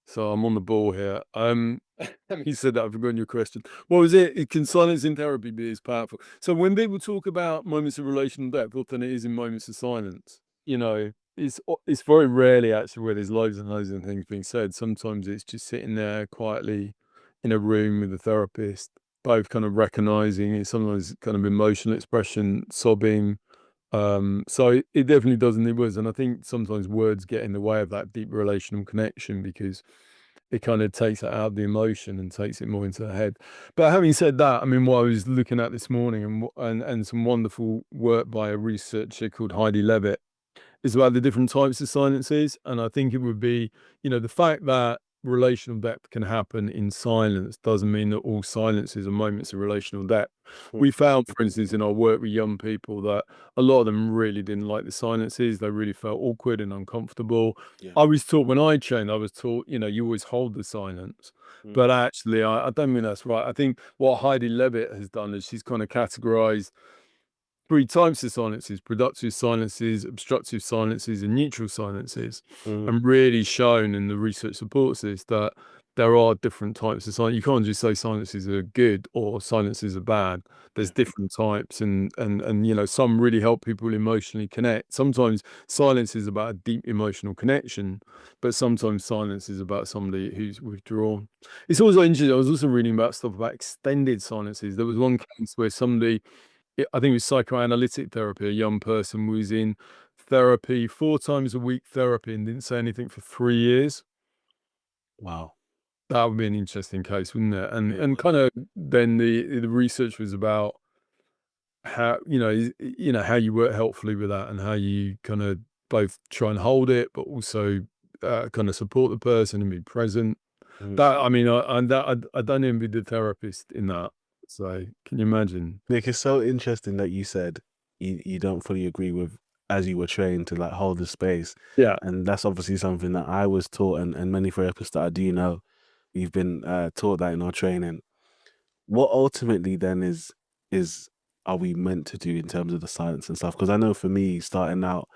So I'm on the ball here. You said that I've forgotten your question. What was it? Can silence in therapy be as powerful? So when people talk about moments of relational depth, often it is in moments of silence. It's very rarely actually where there's loads and loads of things being said. Sometimes it's just sitting there quietly in a room with a therapist, both kind of recognizing it. Sometimes kind of emotional expression, sobbing. So it definitely does need words, and I think sometimes words get in the way of that deep relational connection because it kind of takes it out of the emotion and takes it more into the head. But having said that, I mean, what I was looking at this morning and some wonderful work by a researcher called Heidi Levitt is about the different types of silences. And I think it would be, the fact that relational depth can happen in silence doesn't mean that all silences are moments of relational depth. We found, for instance, in our work with young people that a lot of them really didn't like the silences. They really felt awkward and uncomfortable. Yeah. I was taught when I trained, I was taught, you always hold the silence. Mm. But actually, I don't mean that's right. I think what Heidi Levitt has done is she's kind of categorized three types of silences: productive silences, obstructive silences, and neutral silences. Mm. And really shown, and the research supports this, that there are different types of silence. You can't just say silences are good or silences are bad. There's Yeah. different types, and some really help people emotionally connect. Sometimes silence is about a deep emotional connection, but sometimes silence is about somebody who's withdrawn. It's also interesting. I was also reading about stuff about extended silences. There was one case where somebody, I think it was psychoanalytic therapy, a young person was in therapy 4 times a week therapy and didn't say anything for 3 years. Wow. That would be an interesting case, wouldn't it? And It and would. kind of then the research was about how, how you work helpfully with that and how you kind of both try and hold it, but also kind of support the person and be present. Mm. That, I mean, I don't envy the therapist in that. So can you imagine? Nick, it's so interesting that you said you don't fully agree with as you were trained to like hold the space. Yeah. And that's obviously something that I was taught and many therapists that I do know, we've been taught that in our training. What ultimately then is are we meant to do in terms of the silence and stuff? Because I know for me, starting out,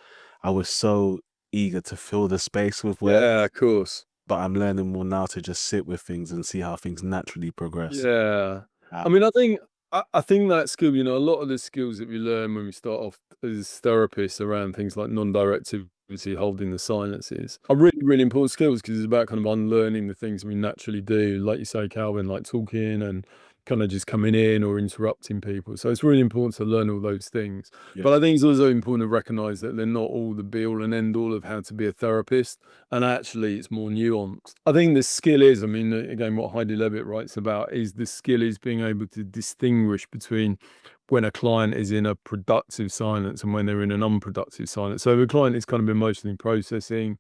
I was so eager to fill the space with words, Yeah, of course. but I'm learning more now to just sit with things and see how things naturally progress. Yeah. I Um, mean, I think that skill, a lot of the skills that we learn when we start off as therapists around things like non-directivity, holding the silences, are really, really important skills because it's about kind of unlearning the things we naturally do, like you say, Calvin, like talking and kind of just coming in or interrupting people. So it's really important to learn all those things. yeah. But I think it's also important to recognize that they're not all the be all and end all of how to be a therapist. And actually, it's more nuanced. I think the skill is, I mean, again, what Heidi Levitt writes about is the skill is being able to distinguish between when a client is in a productive silence and when they're in an unproductive silence. So the client is kind of emotionally processing,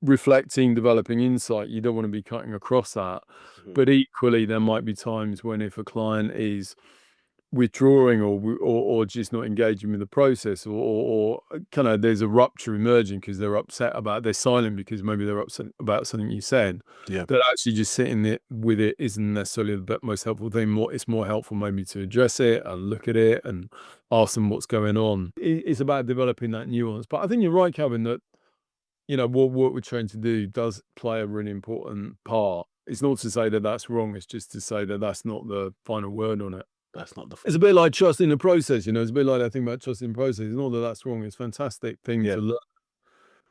reflecting, developing insight. You don't want to be cutting across that. Mhm. But equally, there might be times when if a client is withdrawing or just not engaging with the process, or kind of there's a rupture emerging because they're silent because maybe they're upset about something you said, Yeah. that actually just sitting there with it isn't necessarily the most helpful thing. It's more helpful maybe to address it and look at it and ask them what's going on. It's about developing that nuance. But I think you're right, Calvin, that what we're trying to do does play a really important part. It's not to say that that's wrong. It's just to say that that's not the final word on it. That's not the It's a bit like trusting the process, It's a bit like that thing about trusting the process. It's not that that's wrong. It's a fantastic thing yeah. to learn.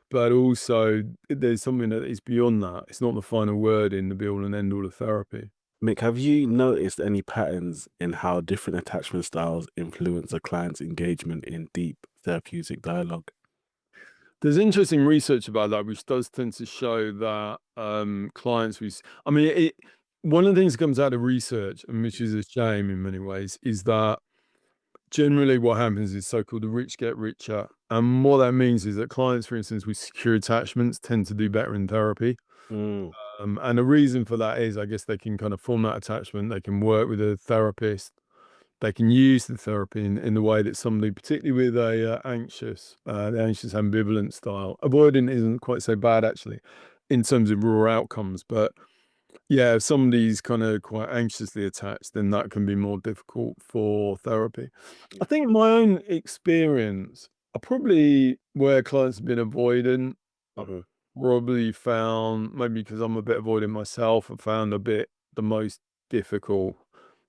But also, there's something that is beyond that. It's not the final word in the be all and end all of therapy. Mick, have you noticed any patterns in how different attachment styles influence a client's engagement in deep therapeutic dialogue? There's interesting research about that, which does tend to show that clients one of the things that comes out of research, and which is a shame in many ways, is that generally what happens is so-called the rich get richer. And what that means is that clients, for instance, with secure attachments tend to do better in therapy. Mm, And the reason for that is, I guess, they can kind of form that attachment. They can work with a therapist. They can use the therapy in the way that somebody, particularly with the anxious ambivalent style, avoidant isn't quite so bad actually, in terms of raw outcomes. But yeah, if somebody's kind of quite anxiously attached, then that can be more difficult for therapy. I yeah. think in my own experience, I probably where clients have been avoidant, I Mhm. probably found, maybe because I'm a bit avoidant myself, I found a bit the most difficult.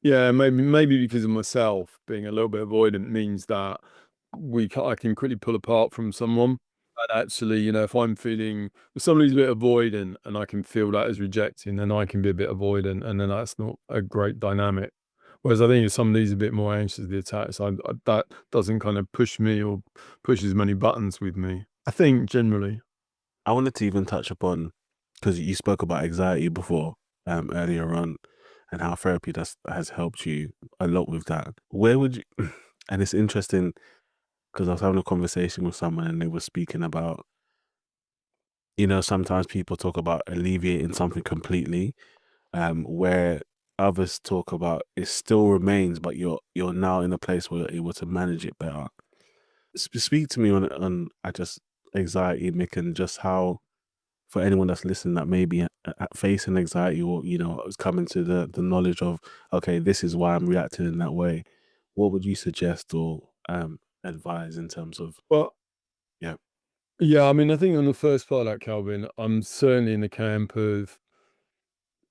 Yeah, maybe because of myself being a little bit avoidant means that I can quickly pull apart from someone. And actually, if I'm feeling if somebody's a bit avoidant and I can feel that as rejecting, then I can be a bit avoidant, and then that's not a great dynamic. Whereas I think if somebody's a bit more anxiously attached, that doesn't kind of push me or push as many buttons with me. I think generally. I wanted to even touch upon, because you spoke about anxiety before, earlier on, and how therapy has helped you a lot with that. Where would you, and it's interesting because I was having a conversation with someone and they were speaking about, sometimes people talk about alleviating something completely, where others talk about it still remains, but you're now in a place where you're able to manage it better. Speak to me on I just anxiety, Mick, and just how for anyone that's listening that maybe facing anxiety or is coming to the knowledge of, okay, this is why I'm reacting in that way. What would you suggest or advise in terms of, Well, yeah. yeah, I think on the first part of that, Calvin, I'm certainly in the camp of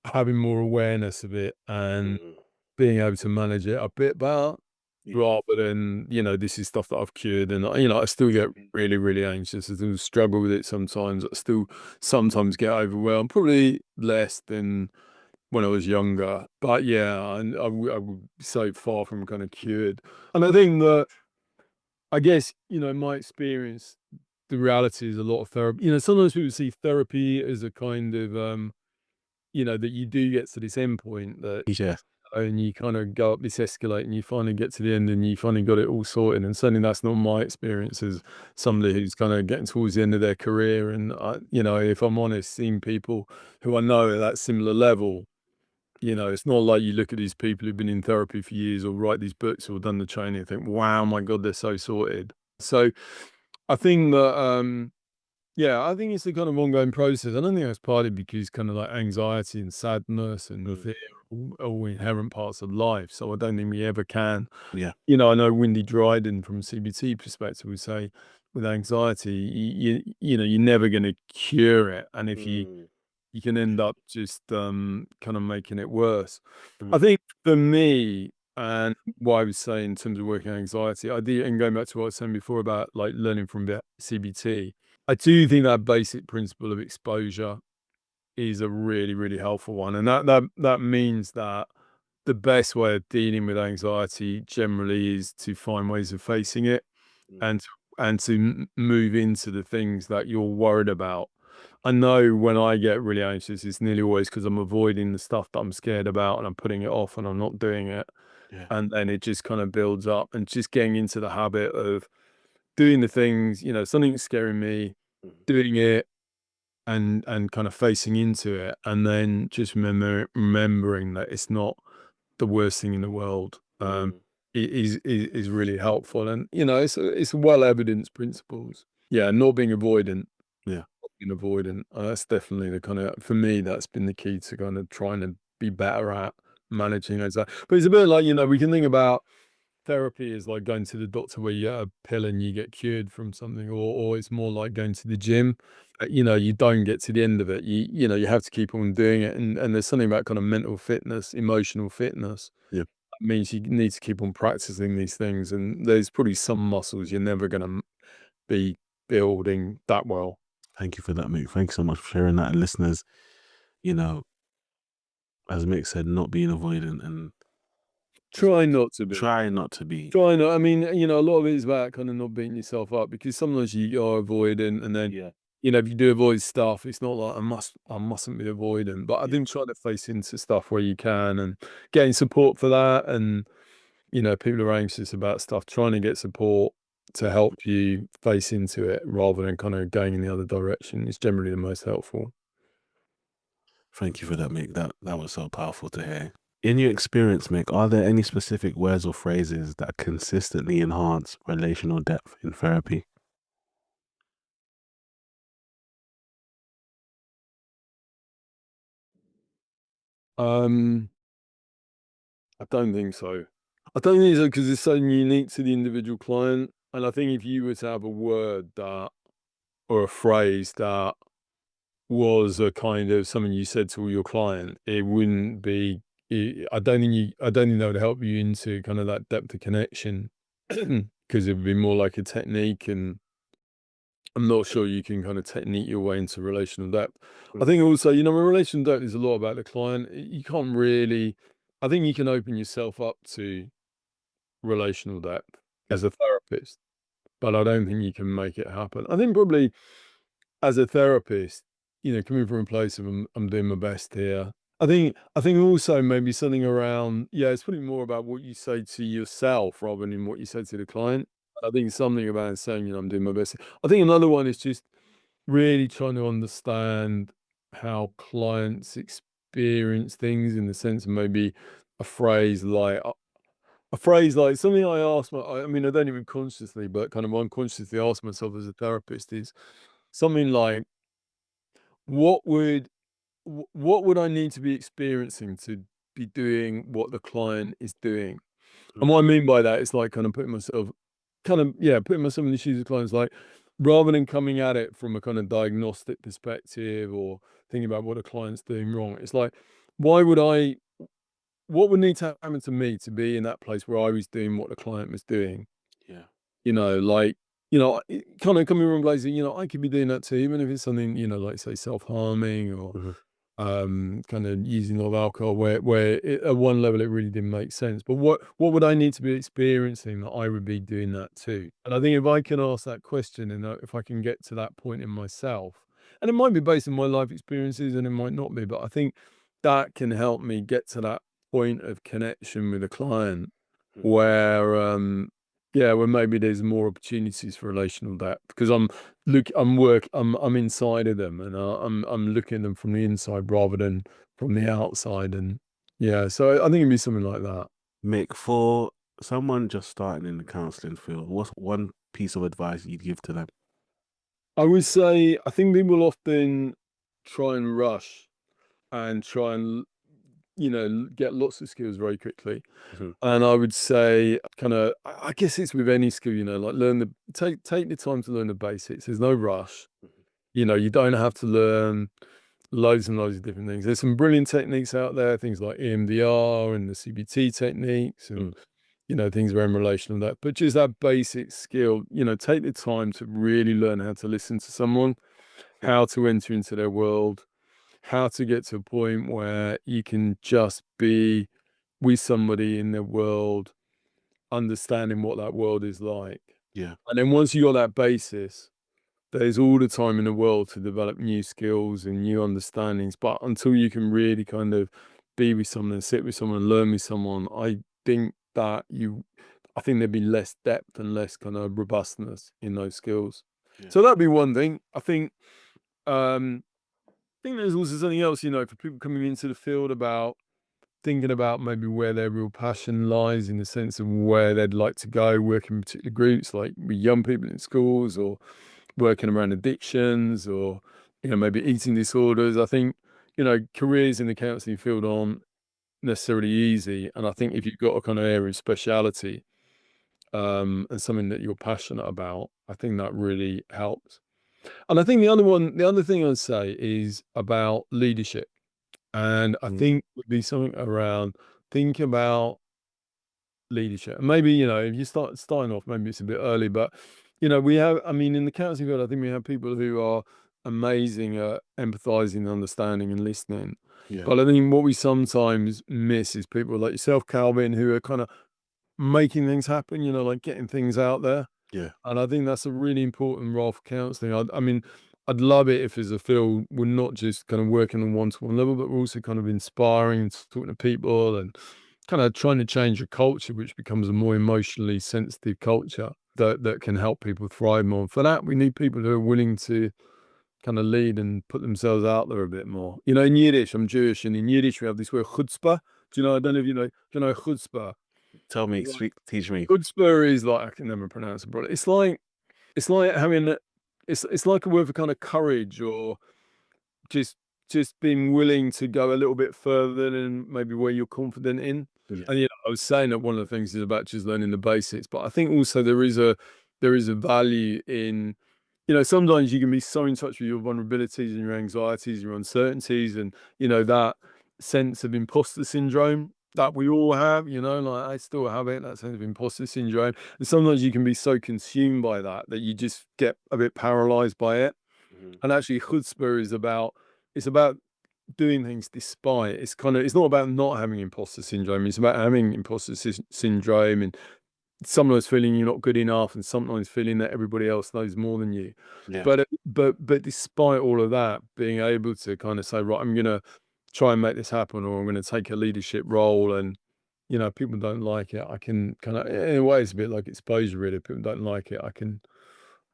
having more awareness of it and Mm, being able to manage it a bit better, yeah. rather than, this is stuff that I've cured. And, I still get really, really anxious. I still struggle with it sometimes. I still sometimes get overwhelmed, probably less than when I was younger. But yeah, I would say far from kind of cured. And I think that, I guess, in my experience, the reality is a lot of therapy. Sometimes people see therapy as a kind of, that you do get to this end point that, Yeah. and you kind of go up this escalator and you finally get to the end and you finally got it all sorted. And certainly that's not my experience as somebody who's kind of getting towards the end of their career. And, if I'm honest, seeing people who I know at that similar level, it's not like you look at these people who've been in therapy for years or write these books or done the training and think, wow, my God, they're so sorted. So I think that, yeah, I think it's a kind of ongoing process. I don't think that's partly because kind of like anxiety and sadness and Mm, fear are all inherent parts of life. So I don't think we ever can. yeah. I know Windy Dryden from CBT perspective would say with anxiety, you're never going to cure it. And if Mm, you can end up just kind of making it worse. I mm, think for me, and what I would say in terms of working on anxiety, I do, and going back to what I was saying before about like learning from the CBT, I do think that basic principle of exposure is a really, really helpful one. And that means that the best way of dealing with anxiety generally is to find ways of facing it mm, and to move into the things that you're worried about. I know when I get really anxious, it's nearly always because I'm avoiding the stuff that I'm scared about and I'm putting it off and I'm not doing it. yeah. And then it just kind of builds up, and just getting into the habit of doing the things, something's scaring me, Mm, doing it and kind of facing into it. And then just remembering that it's not the worst thing in the world. mm, is really helpful. And, you know, it's well evidenced principles. Yeah. Not being avoidant. Yeah. Being avoidant. That's definitely the kind of, for me, that's been the key to kind of trying to be better at managing those. But it's a bit like, you know, we can think about therapy is like going to the doctor where you get a pill and you get cured from something, or it's more like going to the gym. You know, you don't get to the end of it. You know, you have to keep on doing it. And there's something about kind of mental fitness, emotional fitness. Yeah. That means you need to keep on practicing these things. And there's probably some muscles you're never going to be building that well. Thank you for that, Mick. Thanks so much for sharing that. And listeners, you know, as Mick said, not being avoidant and Try not to be. try not to be. Try not. I mean, you know, a lot of it is about kind of not beating yourself up, because sometimes you are avoidant, and then, Yeah. you know, if you do avoid stuff, it's not like I mustn't be avoidant. But I Yeah. think try to face into stuff where you can, and getting support for that. And, you know, people are anxious about stuff, trying to get support to help you face into it rather than kind of going in the other direction is generally the most helpful. Thank you for that, Mick. That was so powerful to hear. In your experience, Mick, are there any specific words or phrases that consistently enhance relational depth in therapy? Um, I don't think so. I don't think so, because it's so unique to the individual client. And I think if you were to have a word that, or a phrase that was a kind of something you said to your client, it wouldn't be. I don't think that would help you into kind of that depth of connection, because it would be more like a technique, and I'm not sure you can kind of technique your way into relational depth. I think also, you know, relational depth is a lot about the client. You can't really. I think you can open yourself up to relational depth Yeah. as a therapist, but I don't think you can make it happen. I think probably as a therapist, you know, coming from a place of I'm doing my best here. I think also maybe something around, yeah, it's probably more about what you say to yourself rather than what you say to the client. I think something about saying, you know, I'm doing my best. I think another one is just really trying to understand how clients experience things, in the sense of maybe a phrase like something I ask I mean, I don't even consciously, but kind of unconsciously ask myself as a therapist is something like, what would what would I need to be experiencing to be doing what the client is doing? Mm. And what I mean by that is like kind of putting myself putting myself in the shoes of clients, like rather than coming at it from a kind of diagnostic perspective or thinking about what a client's doing wrong. It's like, why would I what would need to happen to me to be in that place where I was doing what the client was doing? Yeah. You know, like, you know, kind of coming from a place, you know, I could be doing that too, even if it's something, you know, like say self-harming or Mhm. kind of using a lot of alcohol, where at one level it really didn't make sense. But what would I need to be experiencing that I would be doing that too? And I think if I can ask that question, and if I can get to that point in myself, and it might be based on my life experiences and it might not be, but I think that can help me get to that point of connection with a client Mm. where yeah, where maybe there's more opportunities for relational depth, because I'm inside of them, and I'm looking at them from the inside rather than from the outside. And yeah, so I think it'd be something like that. Mick, for someone just starting in the counseling field, what's one piece of advice you'd give to them? I would say I think people often try and rush and try and, you know, get lots of skills very quickly. Mhm. And I would say kind of, I guess it's with any skill, you know, like take the time to learn the basics. There's no rush. You know, you don't have to learn loads and loads of different things. There's some brilliant techniques out there, things like EMDR and the CBT techniques, and, Mm. you know, things around relational that. But just that basic skill, you know, take the time to really learn how to listen to someone, Yeah. how to enter into their world, how to get to a point where you can just be with somebody in their world, understanding what that world is like. Yeah. And then once you got that basis, there's all the time in the world to develop new skills and new understandings. But until you can really kind of be with someone and sit with someone and learn with someone, think that I think there'd be less depth and less kind of robustness in those skills. Yeah. So that'd be one thing. Um, I think there's also something else, you know, for people coming into the field about thinking about maybe where their real passion lies in the sense of where they'd like to go, working in particular groups like with young people in schools or working around addictions or, maybe eating disorders. I think, careers in the counselling field aren't necessarily easy. And I think if you've got a kind of area of speciality, and something that you're passionate about, I think that really helps. And I think the other thing I'd say is about leadership. And I Mm. think would be something around think about leadership. And maybe, if you starting off, maybe it's a bit early, but we have, I mean, in the counseling field, I think we have people who are amazing at empathizing, understanding, and listening. Yeah. But I think what we sometimes miss is people like yourself, Calvin, who are kind of making things happen, like getting things out there. Yeah. And I think that's a really important role for counselling. I mean, I'd love it if as a field, we're not just kind of working on one-to-one level, but we're also kind of inspiring and talking to people and kind of trying to change a culture, which becomes a more emotionally sensitive culture that can help people thrive more. And for that, we need people who are willing to kind of lead and put themselves out there a bit more. In Yiddish, I'm Jewish, and in Yiddish, we have this word chutzpah. I don't know if do you know chutzpah? Tell me, Like, teach me. chutzpah is like, I can never pronounce it, but it's like having it's like a word for kind of courage or just being willing to go a little bit further than maybe where you're confident in. Yeah. And I was saying that one of the things is about just learning the basics, but I think also there is a value in, sometimes you can be so in touch with your vulnerabilities and your anxieties, your uncertainties, and that sense of imposter syndrome that we all have, like I still have it, that sense of imposter syndrome. And sometimes you can be so consumed by that you just get a bit paralyzed by it. Mhm. And actually chutzpah it's about doing things despite. It's not about not having imposter syndrome. It's about having imposter syndrome and sometimes feeling you're not good enough and sometimes feeling that everybody else knows more than you. Yeah. But despite all of that, being able to kind of say, right, I'm going to try and make this happen, or I'm going to take a leadership role, and people don't like it. I can kind of, in a way, it's a bit like exposure, really. If people don't like it,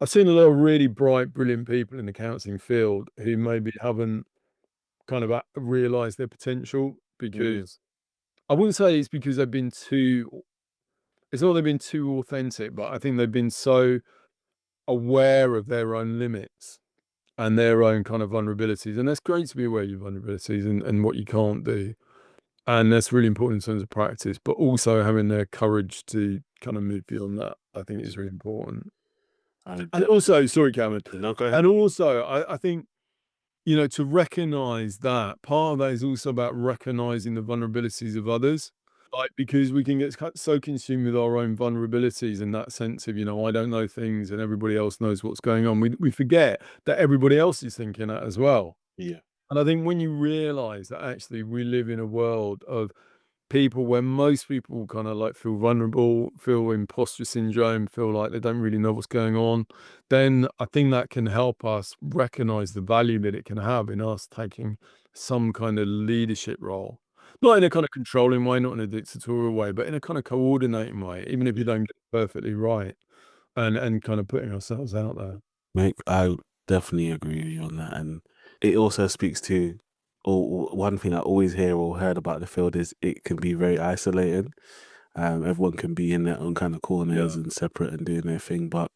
I've seen a lot of really bright, brilliant people in the counselling field who maybe haven't kind of realised their potential Mm. because I wouldn't say it's because it's not they've been too authentic, but I think they've been so aware of their own limits and their own kind of vulnerabilities. And that's great to be aware of your vulnerabilities and what you can't do. And that's really important in terms of practice, but also having the courage to kind of move beyond that, I think is really important. I And d- also, sorry, Cameron, no, go ahead. and also I think, to recognize that part of that is also about recognizing the vulnerabilities of others. Like, because we can get so consumed with our own vulnerabilities and that sense of, I don't know things and everybody else knows what's going on. We forget that everybody else is thinking that as well. Yeah. And I think when you realize that actually we live in a world of people where most people kind of like feel vulnerable, feel imposter syndrome, feel like they don't really know what's going on, then I think that can help us recognize the value that it can have in us taking some kind of leadership role. Not in a kind of controlling way, not in a dictatorial way, but in a kind of coordinating way, even if you don't get it perfectly right, and kind of putting ourselves out there. Mate, I definitely agree with you on that. And it also speaks to, or one thing I always hear or heard about the field is it can be very isolating. Everyone can be in their own kind of corners Yeah. and separate and doing their thing. But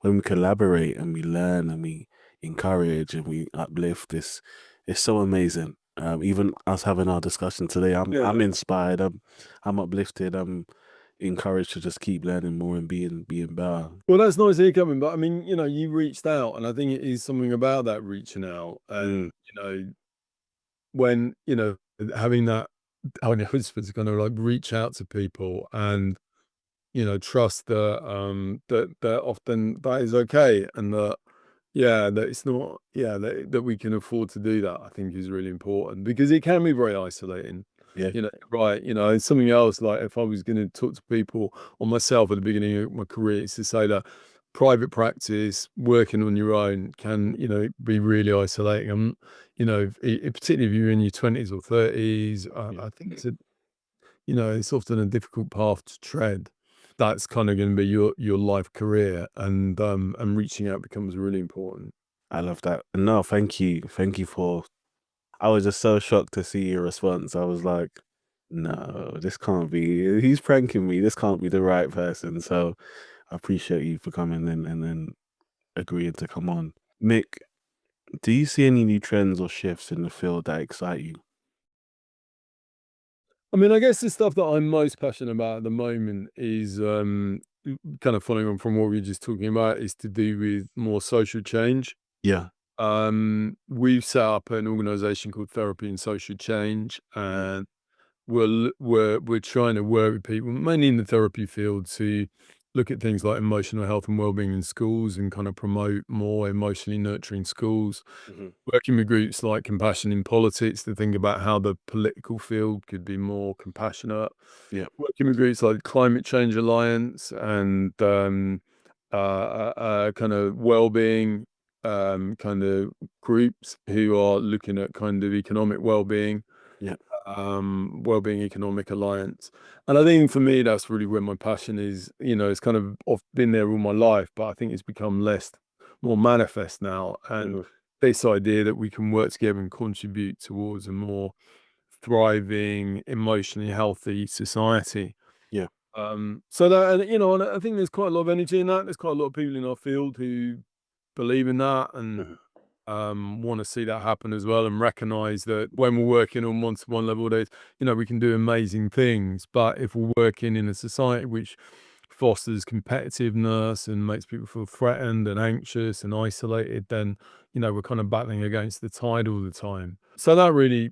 when we collaborate and we learn and we encourage and we uplift this, it's so amazing. Even us having our discussion today, I'm Yeah. inspired. I'm uplifted. I'm encouraged to just keep learning more and being better. Well, that's nice to hear coming, but I mean, you reached out, and I think it is something about that reaching out, Mm. and when having that, having a husband's going to like reach out to people and trust that often that is okay, and that that it's not, that we can afford to do that, I think is really important because it can be very isolating. Yeah. Right. It's something else, like if I was going to talk to people or myself at the beginning of my career, it's to say that private practice, working on your own can, be really isolating. Particularly if you're in your 20s or 30s, Yeah. I think it's often a difficult path to tread. That's kind of going to be your life career, and reaching out becomes really important. I love that. No, thank you. Thank you for. I was just so shocked to see your response. I was like, no, this can't be. He's pranking me. This can't be the right person. So I appreciate you for coming in and then agreeing to come on. Mick, do you see any new trends or shifts in the field that excite you? I mean, I guess the stuff that I'm most passionate about at the moment is kind of following on from what we were just talking about, is to do with more social change. Yeah. We've set up an organization called Therapy and Social Change, Mhm. and we're trying to work with people, mainly in the therapy field, to look at things like emotional health and well-being in schools and kind of promote more emotionally nurturing schools. Mhm. Working with groups like Compassion in Politics to think about how the political field could be more compassionate. Yeah. Working with groups like Climate Change Alliance and kind of well-being kind of groups who are looking at kind of economic well-being, Yeah. Wellbeing Economic Alliance. And I think for me, that's really where my passion is. You know, it's kind of been there all my life, but I think it's become more manifest now. And Mhm. this idea that we can work together and contribute towards a more thriving, emotionally healthy society. Yeah. So that, and, you know, and I think there's quite a lot of energy in that. There's quite a lot of people in our field who believe in that and Mhm. want to see that happen as well, and recognize that when we're working on one-to-one level, there's, you know, we can do amazing things. But if we're working in a society which fosters competitiveness and makes people feel threatened and anxious and isolated, then, you know, we're kind of battling against the tide all the time. So that really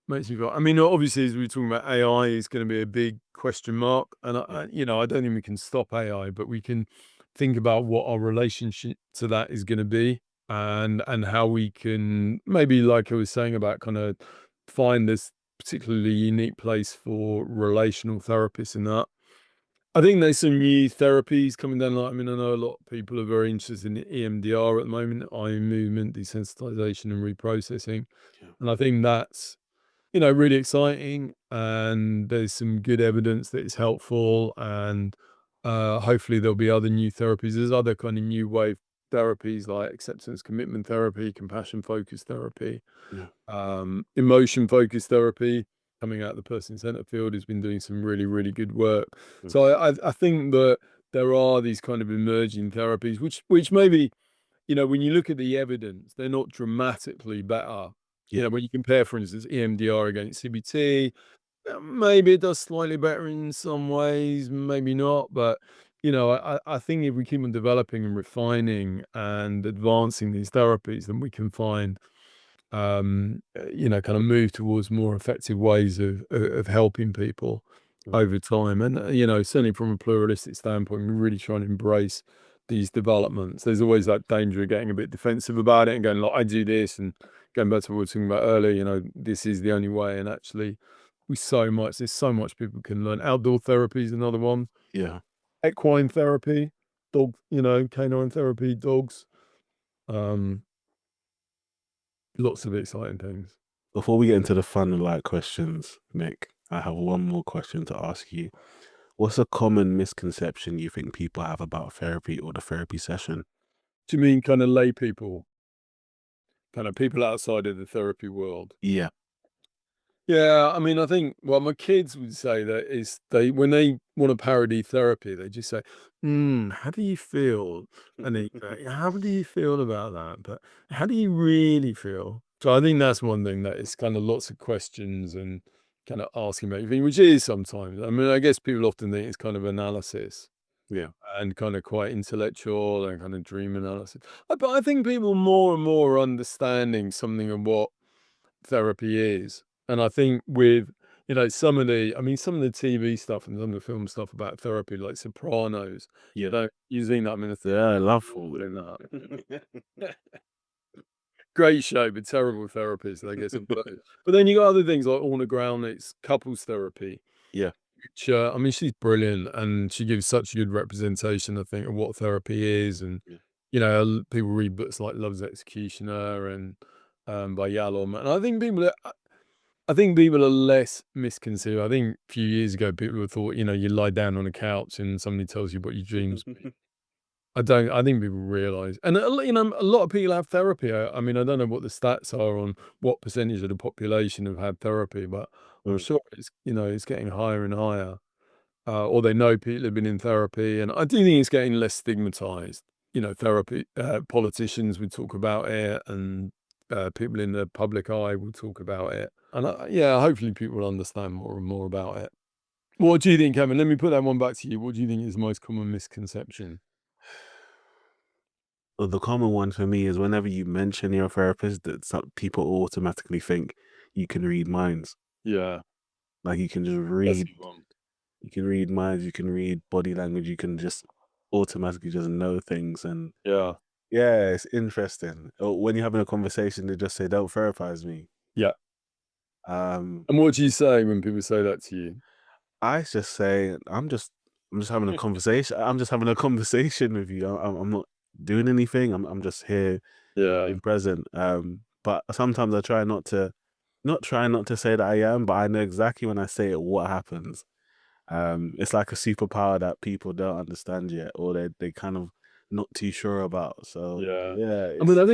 makes me feel. I mean, obviously, as we were talking about, AI is going to be a big question mark, and Yeah. you know, I don't think we can stop AI, but we can think about what our relationship to that is going to be, and how we can maybe, like I was saying, about kind of find this particularly unique place for relational therapists in that. I think there's some new therapies coming down. Like, I mean, I know a lot of people are very interested in EMDR at the moment, eye movement desensitization and reprocessing, Yeah. and I think that's, you know, really exciting. And there's some good evidence that it's helpful, and hopefully there'll be other new therapies. There's other kind of new wave therapies like acceptance commitment therapy, compassion focused therapy, Yeah. emotion focused therapy coming out of the person centered field has been doing some really, really good work. Mm. So I think that there are these kind of emerging therapies, which maybe, you know, when you look at the evidence, they're not dramatically better. You Yeah. know, when you compare, for instance, EMDR against CBT, maybe it does slightly better in some ways, maybe not. But, you know, I think if we keep on developing and refining and advancing these therapies, then we can find, you know, kind of move towards more effective ways of helping people Mm. over time. And, you know, certainly from a pluralistic standpoint, we really try and embrace these developments. There's always that danger of getting a bit defensive about it and going, like, I do this, and going back to what we were talking about earlier, you know, this is the only way. And actually, there's so much people can learn. Outdoor therapy is another one. Yeah. Equine therapy, dog, you know, canine therapy, dogs. Um, Lots of exciting things. Before we get into the fun and light questions, Mick, I have one more question to ask you. What's a common misconception you think people have about therapy or the therapy session? Do you mean kind of lay people, kind of people outside of the therapy world? Yeah. Yeah, I mean, I think, well, my kids would say that is they when they want to parody therapy, they just say, how do you feel? And then, how do you feel about that? But how do you really feel? So I think that's one thing, that it's kind of lots of questions and kind of asking about everything, which is sometimes. I mean, I guess people often think it's kind of analysis Yeah. and kind of quite intellectual and kind of dream analysis. But I think people more and more are understanding something of what therapy is. And I think with, you know, some of the TV stuff and some of the film stuff about therapy, like Sopranos, Yeah. don't you seen that? I mean, it's Yeah, I love awful in that. it. Great show, but terrible therapists, I guess. But then you got other things like Orna Brown, it's couples therapy, Yeah. which, I mean, she's brilliant and she gives such a good representation, I think, of what therapy is. And, Yeah. you know, people read books like Love's Executioner and by Yalom. And I think people are less misconceived. I think a few years ago, people would thought, you know, you lie down on a couch and somebody tells you what your dreams be. I think people realize, and you know, a lot of people have therapy. I mean, I don't know what the stats are on what percentage of the population have had therapy, but I'm sure it's, it's getting higher and higher. Or they know people have been in therapy, and I do think it's getting less stigmatized. Therapy, politicians would talk about it, and people in the public eye will talk about it. And yeah, hopefully people will understand more and more about it. What do you think, Kevin? Let me put that one back to you. What do you think is the most common misconception? Well, the common one for me is whenever you mention your therapist, that some people automatically think you can read minds. Yeah, Like you can just that's a read, good one. you can read minds, you can read body language, you can just automatically just know things. And Yeah, yeah, it's interesting. When you're having a conversation, they just say, "Don't therapize me." yeah. Um, And what do you say when people say that to you? I just say, I'm just having a conversation. I'm just having a conversation with you. I'm not doing anything. I'm just here Yeah, being present. But sometimes I try not to say that I am, but I know exactly when I say it what happens. It's like a superpower that people don't understand yet, or they kind of not too sure about. So yeah. yeah, I mean, it's I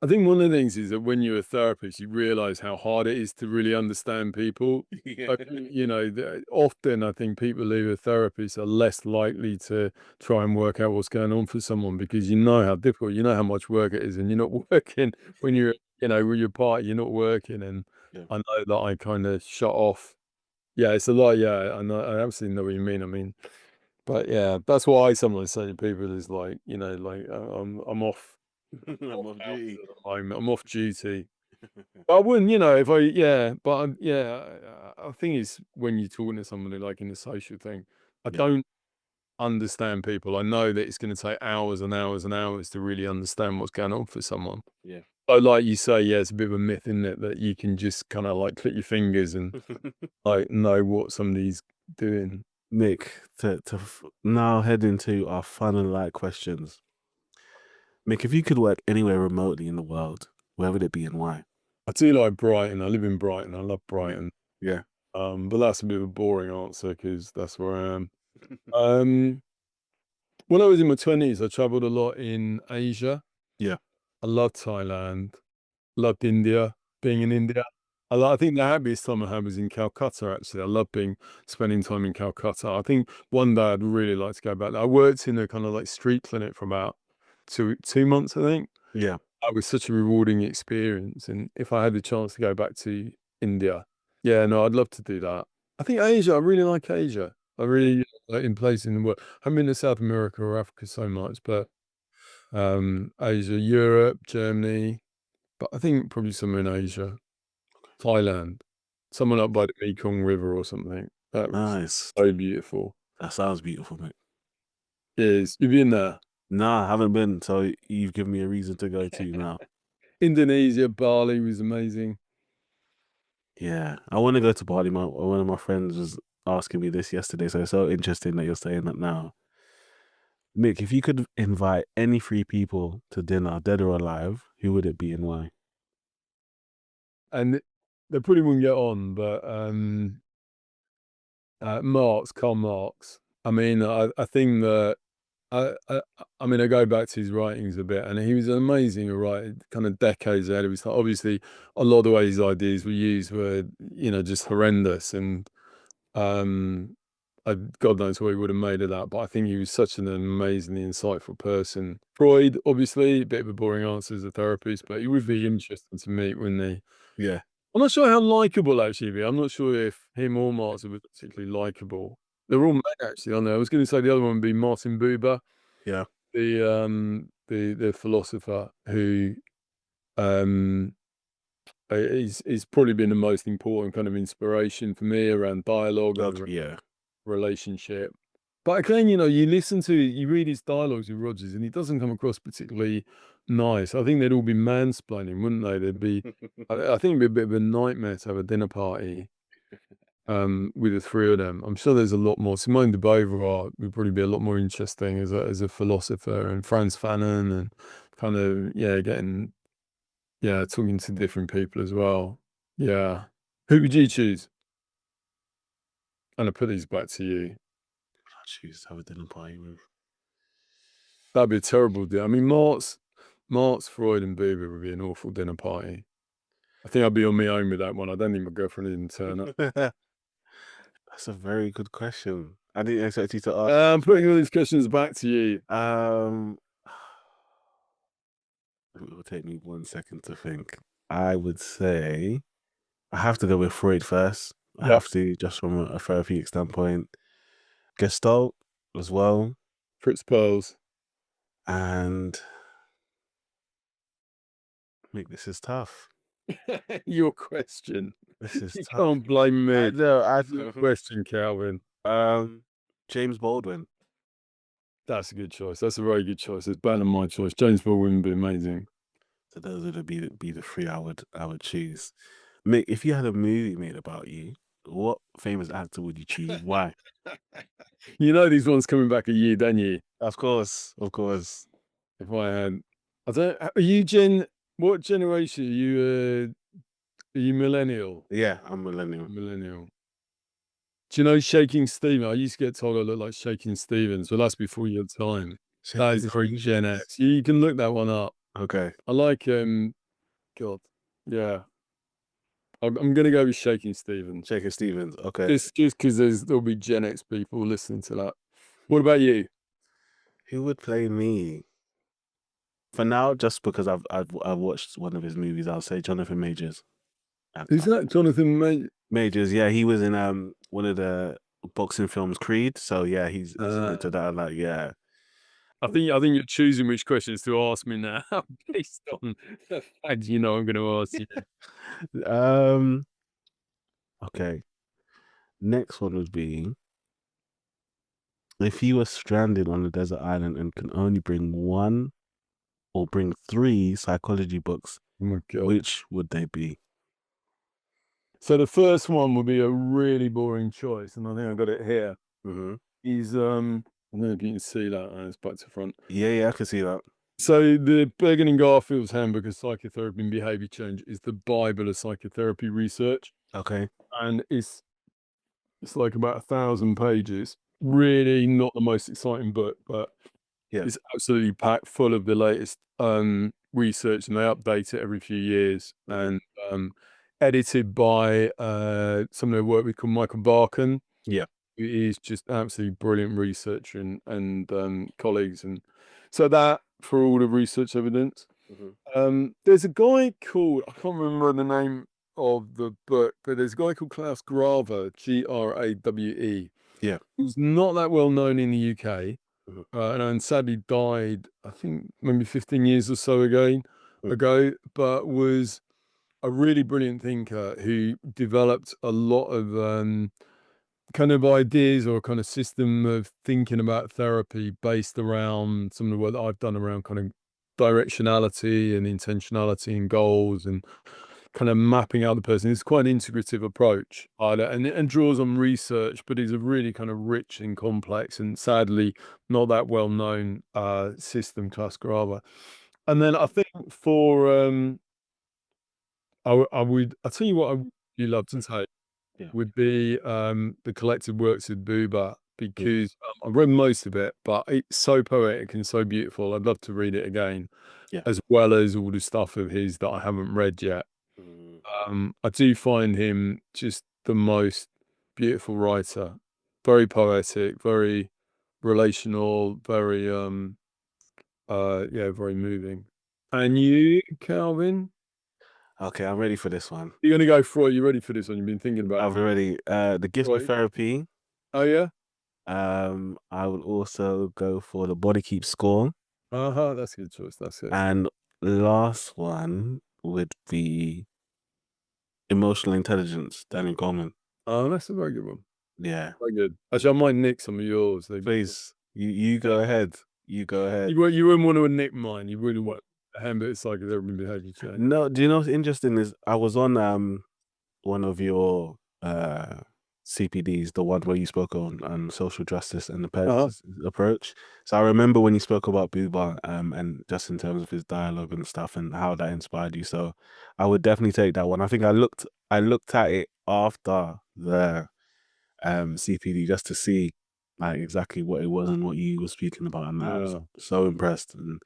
think one of the things is that when you're a therapist, you realize how hard it is to really understand people. yeah, So, often I think people who are therapists are less likely to try and work out what's going on for someone because you know how difficult, you know how much work it is, and you're not working when with your party, you're not working. And yeah, I know that I kind of shut off. Yeah, it's a lot. Yeah, I know. I absolutely know what you mean. I mean, but yeah, that's what I sometimes say to people is like, I'm off. I'm Off off hours duty. at the moment. I'm off duty. But I wouldn't, if yeah, but yeah, I think it's when you're talking to somebody like in a social thing, I Yeah, don't understand people. I know that it's going to take hours and hours and hours to really understand what's going on for someone. yeah. So, like you say, yeah, it's a bit of a myth, isn't it, that you can just kind of like click your fingers and like know what somebody's doing. Mick, now head into our fun and light questions. Mick, if you could work anywhere remotely in the world, where would it be and why? I do like Brighton. I live in Brighton. I love Yeah, Brighton. yeah, But that's a bit of a boring answer because that's where I am. Um, When I was in my 20s, I traveled a lot in Asia. yeah. I loved Thailand, loved India, being in India. I think the happiest time I had was in Calcutta, actually. I loved spending time in Calcutta. I think one day I'd really like to go back there. I worked in a kind of like street clinic for about two months, I think. Yeah. That was such a rewarding experience. And if I had the chance to go back to India, yeah, no, I'd love to do that. I think Asia, I really like Asia. I really like in places in the world. I haven't been to South America or Africa so much, but Asia, Europe, Germany, but I think probably somewhere in Asia, Thailand, someone up by the Mekong River or something. That was Nice. so beautiful. That sounds beautiful, mate. Is you've been there? Nah, I haven't been, so you've given me a reason to go to now. Indonesia, Bali was amazing. Yeah, I want to go to Bali. One of my friends was asking me this yesterday, so it's so interesting that you're saying that now. Mick, if you could invite any three people to dinner, dead or alive, who would it be and why? And they probably wouldn't get on, but Karl Marx. I mean, I think that I mean, I go back to his writings a bit, and he was an amazing writer, kind of decades ahead of his time. Obviously, a lot of the way his ideas were used were, just horrendous, and um, God knows what he would have made of that. But I think he was such an amazingly insightful person. Freud, obviously, a bit of a boring answer as a therapist, but he would be interesting to meet, wouldn't he? Yeah, I'm not sure how likable actually be. I'm not sure if him or Martin was particularly likable. They're all men actually, aren't they? I was going to say the other one would be Martin Buber, yeah, the philosopher who um is probably been the most important kind of inspiration for me around dialogue and okay, yeah, relationship. But again, you read his dialogues with Rogers, and he doesn't come across particularly nice. I think they'd all be mansplaining, wouldn't they? They'd be. I think it'd be a bit of a nightmare to have a dinner party with the three of them. I'm sure there's a lot more. Simone de Beauvoir would probably be a lot more interesting as a philosopher, and Frantz Fanon, and kind of talking to different people as well. Yeah, who would you choose? And I put these back to you. I choose to have a dinner party with. That'd be a terrible deal. I mean, Marx, Freud, and Buber would be an awful dinner party. I think I'll be on my own with that one. I don't think my girlfriend even turn up. That's a very good question. I didn't expect you to ask. I'm putting all these questions back to you. It will take me 1 second to think. I would say I have to go with Freud first. I Yep. have to, just from a therapeutic standpoint. Gestalt as well. Fritz Perls. And Mick, this is tough. Your question. This is You tough. can't blame me. I know. Your question, Calvin. James Baldwin. That's a good choice. That's a very good choice. It's better than my choice. James Baldwin would be amazing. So those would be the three I would choose. Mick, if you had a movie made about you, what famous actor would you choose? Why? You know these ones coming back a year, don't you? Of course, of course. If I had, I don't. Are you what generation are you? Are you millennial? Yeah, I'm millennial. Millennial. Do you know Shaking Stevens? I used to get told I look like Shaking Stevens, but that's before your time. That is very Gen X. You can look that one up. Okay. I like God, yeah. I'm gonna go with Shaking Stevens. Shaking Stevens. Okay. Just because there'll be Gen X people listening to that. What about you? Who would play me? For now, just because I've watched one of his movies, I'll say Jonathan Majors. Who's that? Jonathan Majors, yeah, he was in one of the boxing films, Creed. So yeah, he's similar to that. Like, yeah. I think you're choosing which questions to ask me now based on the fact you know I'm going to ask you. Okay. Next one would be, if you were stranded on a desert island and can only bring one or bring three psychology books, Oh my God. which would they be? So the first one would be a really boring choice, and I think I got it here. Mm-hmm. Is I don't know if you can see that. It's back to front. Yeah, I can see that. So the Bergen and Garfield's Handbook of Psychotherapy and Behavior Change is the Bible of psychotherapy research, Okay. and it's like about 1,000 pages. Really not the most exciting book, but Yeah. it's absolutely packed full of the latest research, and they update it every few years. And edited by some of the work we call Michael Barkan. Yeah. Who is just absolutely brilliant researcher and colleagues, and so that for all the research evidence. There's a guy called, I can't remember the name of the book, but there's a guy called Klaus Grawe, Grawe. Yeah. Who's not that well known in the UK. Mhm. And sadly died, I think maybe 15 years or so ago, but was a really brilliant thinker who developed a lot of kind of ideas or kind of system of thinking about therapy based around some of the work that I've done around kind of directionality and intentionality and goals and kind of mapping out the person. It's quite an integrative approach, and draws on research, but is a really kind of rich and complex and sadly not that well known system, Klaus Grawe. And then I think for I'll tell you what I would really love to take would be the collected works of Buber, because I've read most of it, but it's so poetic and so beautiful. I'd love to read it again, as well as all the stuff of his that I haven't read yet. I do find him just the most beautiful writer, very poetic, very relational, very very moving. And you, Calvin? Okay, I'm ready for this one. You're gonna go Freud. You ready for this one? You've been thinking about I've already the gift of therapy. Oh yeah. I would also go for the Body Keeps Score. That's a good choice. That's it. And last one would be Emotional Intelligence, Daniel Goleman. Oh, that's a very good one. Yeah. Very good. Actually, I might nick some of yours. Please, you go ahead. You go ahead. You wouldn't want to nick mine. You really want a handbook of psychotherapy and behavior change. No, do you know what's interesting is I was on one of your CPDs, the one where you spoke on social justice and the parents approach. So I remember when you spoke about Buber, and just in terms of his dialogue and stuff and how that inspired you. So I would definitely take that one. I think I looked at it after the CPD just to see like exactly what it was and what you were speaking about, and I was so impressed. And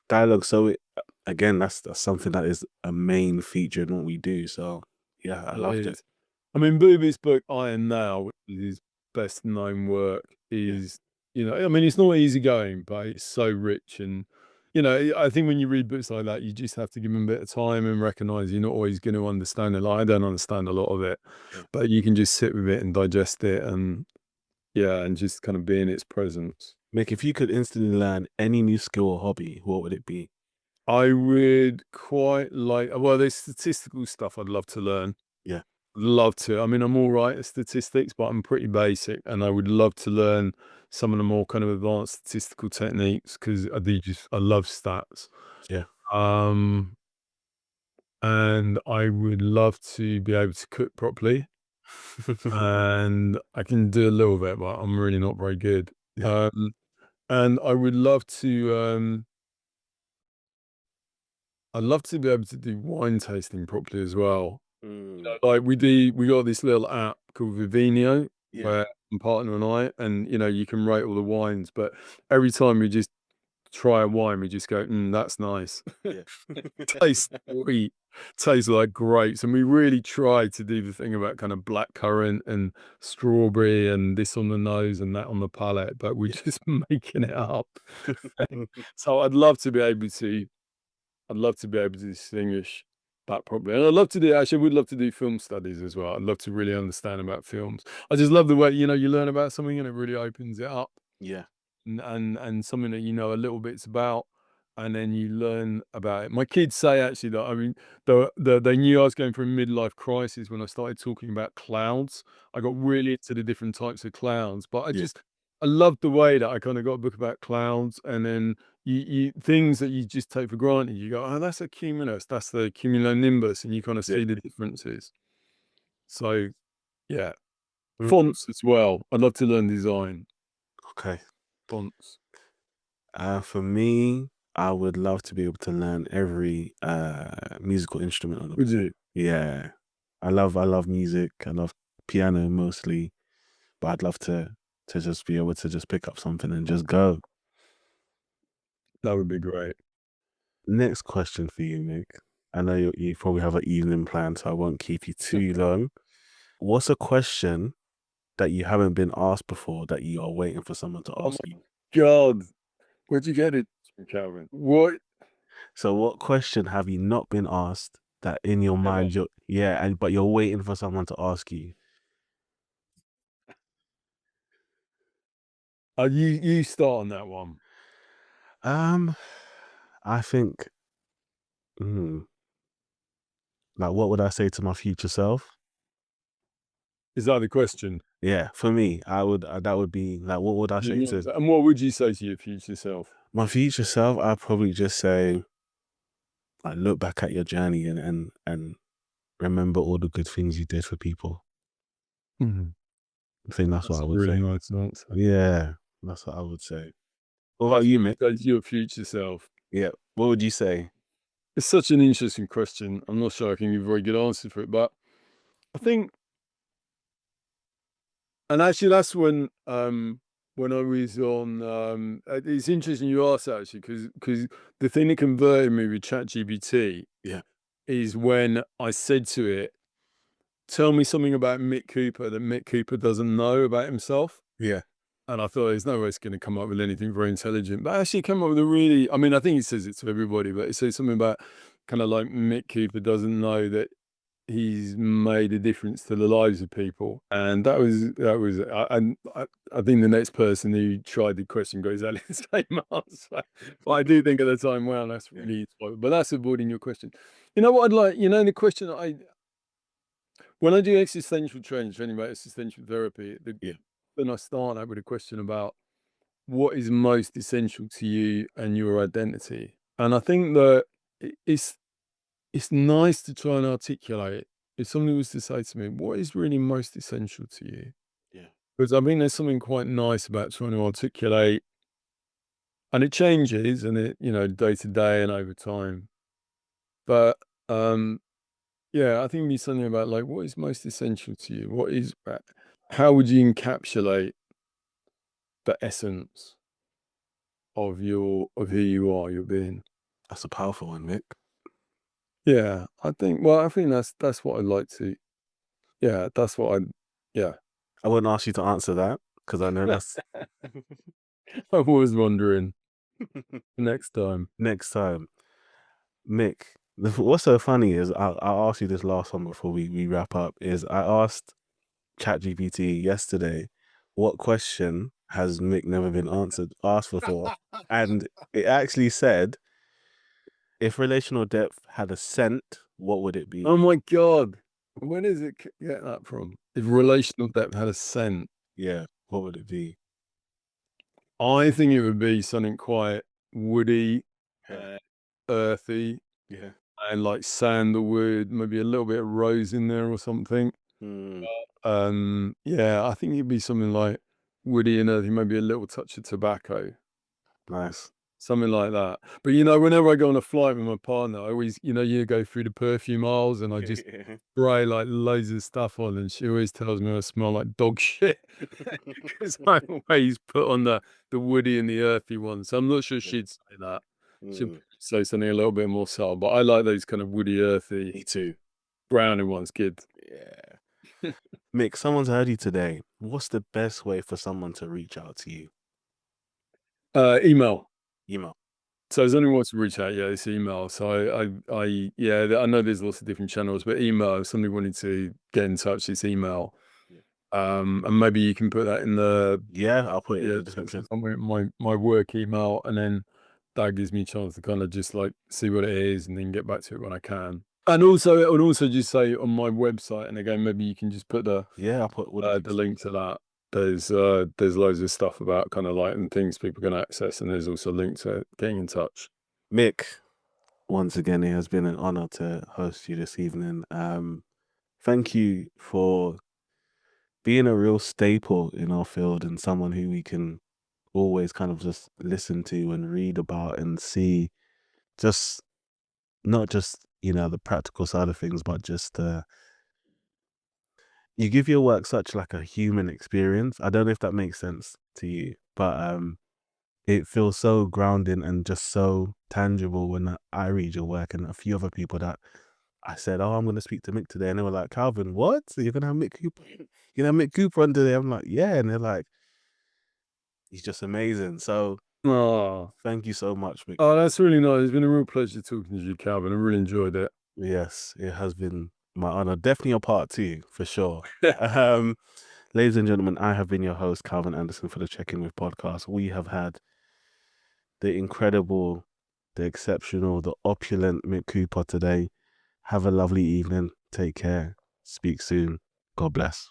dialogue. So again, that's something that is a main feature in what we do. So yeah, I It loved it. is. I mean, Booby's book, I Am Now, which is his best known work, Yeah, is, I mean, it's not easy going, but it's so rich. And, I think when you read books like that, you just have to give them a bit of time and recognize you're not always going to understand it. Like, I don't understand a lot of it, yeah. but you can just sit with it and digest it and, yeah, and just kind of be in its presence. Mick, if you could instantly learn any new skill or hobby, what would it be? I would quite like, well, there's statistical stuff I'd love to learn. Yeah, Love to. I mean, I'm all right at statistics, but I'm pretty basic, and I would love to learn some of the more kind of advanced statistical techniques because I love stats. yeah. Um, and I would love to be able to cook properly, and I can do a little bit, but I'm really not very good. Yeah. And I'd love to be able to do wine tasting properly as well. Mm, Like we got this little app called Vivino yeah, where my partner and I, and you can rate all the wines, but every time we just try a wine, we just go, that's nice. yeah. Tastes sweet, tastes like grapes. And we really tried to do the thing about kind of blackcurrant and strawberry and this on the nose and that on the palate, but we're Yeah. just making it up. So I'd love to be able to distinguish that properly. And I would love to do film studies as well. I'd love to really understand about films. I just love the way, you learn about something and it really opens it up Yeah, and something that you know a little bits about, and then you learn about it. My kids say actually that I mean they knew I was going through a midlife crisis when I started talking about clouds. I got really into the different types of clouds, but yeah, I loved the way that I kind of got a book about clouds, and then you things that you just take for granted. You go, oh, that's a cumulus, that's the cumulonimbus, and you kind of yeah. see the differences. So yeah, Mhm. fonts as well. I'd love to learn design Okay. fonts. For me, I would love to be able to learn every musical instrument on the. Would you? Yeah, I love music. I love piano mostly, but I'd love to just be able to just pick up something and just go. That would be great. Next question for you, Nick. I know you probably have an evening plan, so I won't keep you too long. What's a question that you haven't been asked before that you are waiting for someone to Oh ask my you? God. Where'd you get it from, Calvin? What? So, what question have you not been asked that in your Ever. mind but you're waiting for someone to ask you? You start on that one. Um, I think, hmm, like, what would I say to my future self? Is that the question? Yeah, for me, I would that would be like, what would I say to And what would you say to your future self? my future self? I'd probably just say, like, look back at your journey and remember all the good things you did for people. Mhm. I think that's what That's I a would really say. nice answer. Yeah, that's what I would say. What about That's you, what you Mick? say to your future self. Yeah, what would you say? It's such an interesting question. I'm not sure I can give a very good answer for it, but I think, and actually, that's when I was on. It's interesting you asked that, actually because the thing that converted me with ChatGPT Yeah, is when I said to it, tell me something about Mick Cooper that Mick Cooper doesn't know about himself. yeah, And I thought there's no way it's going to come up with anything very intelligent. But actually, it came up with a really, I mean, I think it says it to everybody, but it says something about kind of like Mick Cooper doesn't know that he's made a difference to the lives of people. And I think the next person who tried the question got exactly the same answer. But I do think at the time, wow, that's yeah, really useful. But that's avoiding your question. You know what I'd like, the question when I do existential training about existential therapy, yeah, then I start out with a question about what is most essential to you and your identity. And I think that it's nice to try and articulate. If somebody was to say to me, what is really most essential to you? yeah, Because I mean, there's something quite nice about trying to articulate, and it changes and day to day and over time. But yeah, I think it'd be something about like, what is most essential to you? How would you encapsulate the essence of who you are, your being? That's a powerful one, Mick. Yeah, I think that's what I'd like to. Yeah, that's what I. Yeah, I wouldn't ask you to answer that because I know that's I was wondering next time. next time. Mick, what's so funny is I'll ask you this last one before we wrap up. Is I asked ChatGPT yesterday, what question has Mick never been asked before? And it actually said, if relational depth had a scent, what would it be? Oh my God, where does it get that from? If relational depth had a scent, Yeah, what would it be? I think it would be something quite woody, Yeah, earthy, yeah. and like sandalwood, maybe a little bit of rose in there or something. Mm, Yeah, I think it'd be something like woody and earthy, maybe a little touch of tobacco, nice. something like that. But whenever I go on a flight with my partner, I always, you go through the perfume aisles and I just spray like loads of stuff on, and she always tells me I smell like dog shit because I always put on the woody and the earthy one. So I'm not sure she'd say that. She'd Mm, say something a little bit more subtle, but I like those kind of woody, earthy, me too. brownie ones. Good. Yeah. Mick, someone's heard you today. What's the best way for someone to reach out to you? Email. Email. So as anyone wants to reach out, yeah, it's email. So I know there's lots of different channels, but email. If somebody wanted to get in touch, it's email. Yeah. And maybe you can put that in the Yeah, I'll put it in the description. my work email, and then that gives me a chance to kind of just like see what it is, and then get back to it when I can. And also, it would also just say on my website, and again, maybe you can just put Yeah, I'll put all the the link to that. There's loads of stuff about kind of like and things people can access, and there's also a link to getting in touch. Mick, once again, it has been an honor to host you this evening. Thank you for being a real staple in our field and someone who we can always kind of just listen to and read about and see just not just, the practical side of things, but just you give your work such like a human experience. I don't know if that makes sense to you, but it feels so grounding and just so tangible when I read your work, and a few other people that I said, "Oh, I'm going to speak to Mick today," and they were like, "Calvin, what? You're going to have Mick Cooper? You're going to have Mick Cooper on today?" I'm like, "Yeah," and they're like, "He's just amazing." So Oh, thank you so much, Mick. that's really nice. It's been a real pleasure talking to you, Calvin. I really enjoyed it. Yes, it has been my honor. Definitely a part two for sure. Ladies and gentlemen, I have been your host, Calvin Anderson, for the Check In With podcast. We have had the incredible, the exceptional, the opulent Mick Cooper today. Have a lovely evening. Take care. Speak soon. God bless.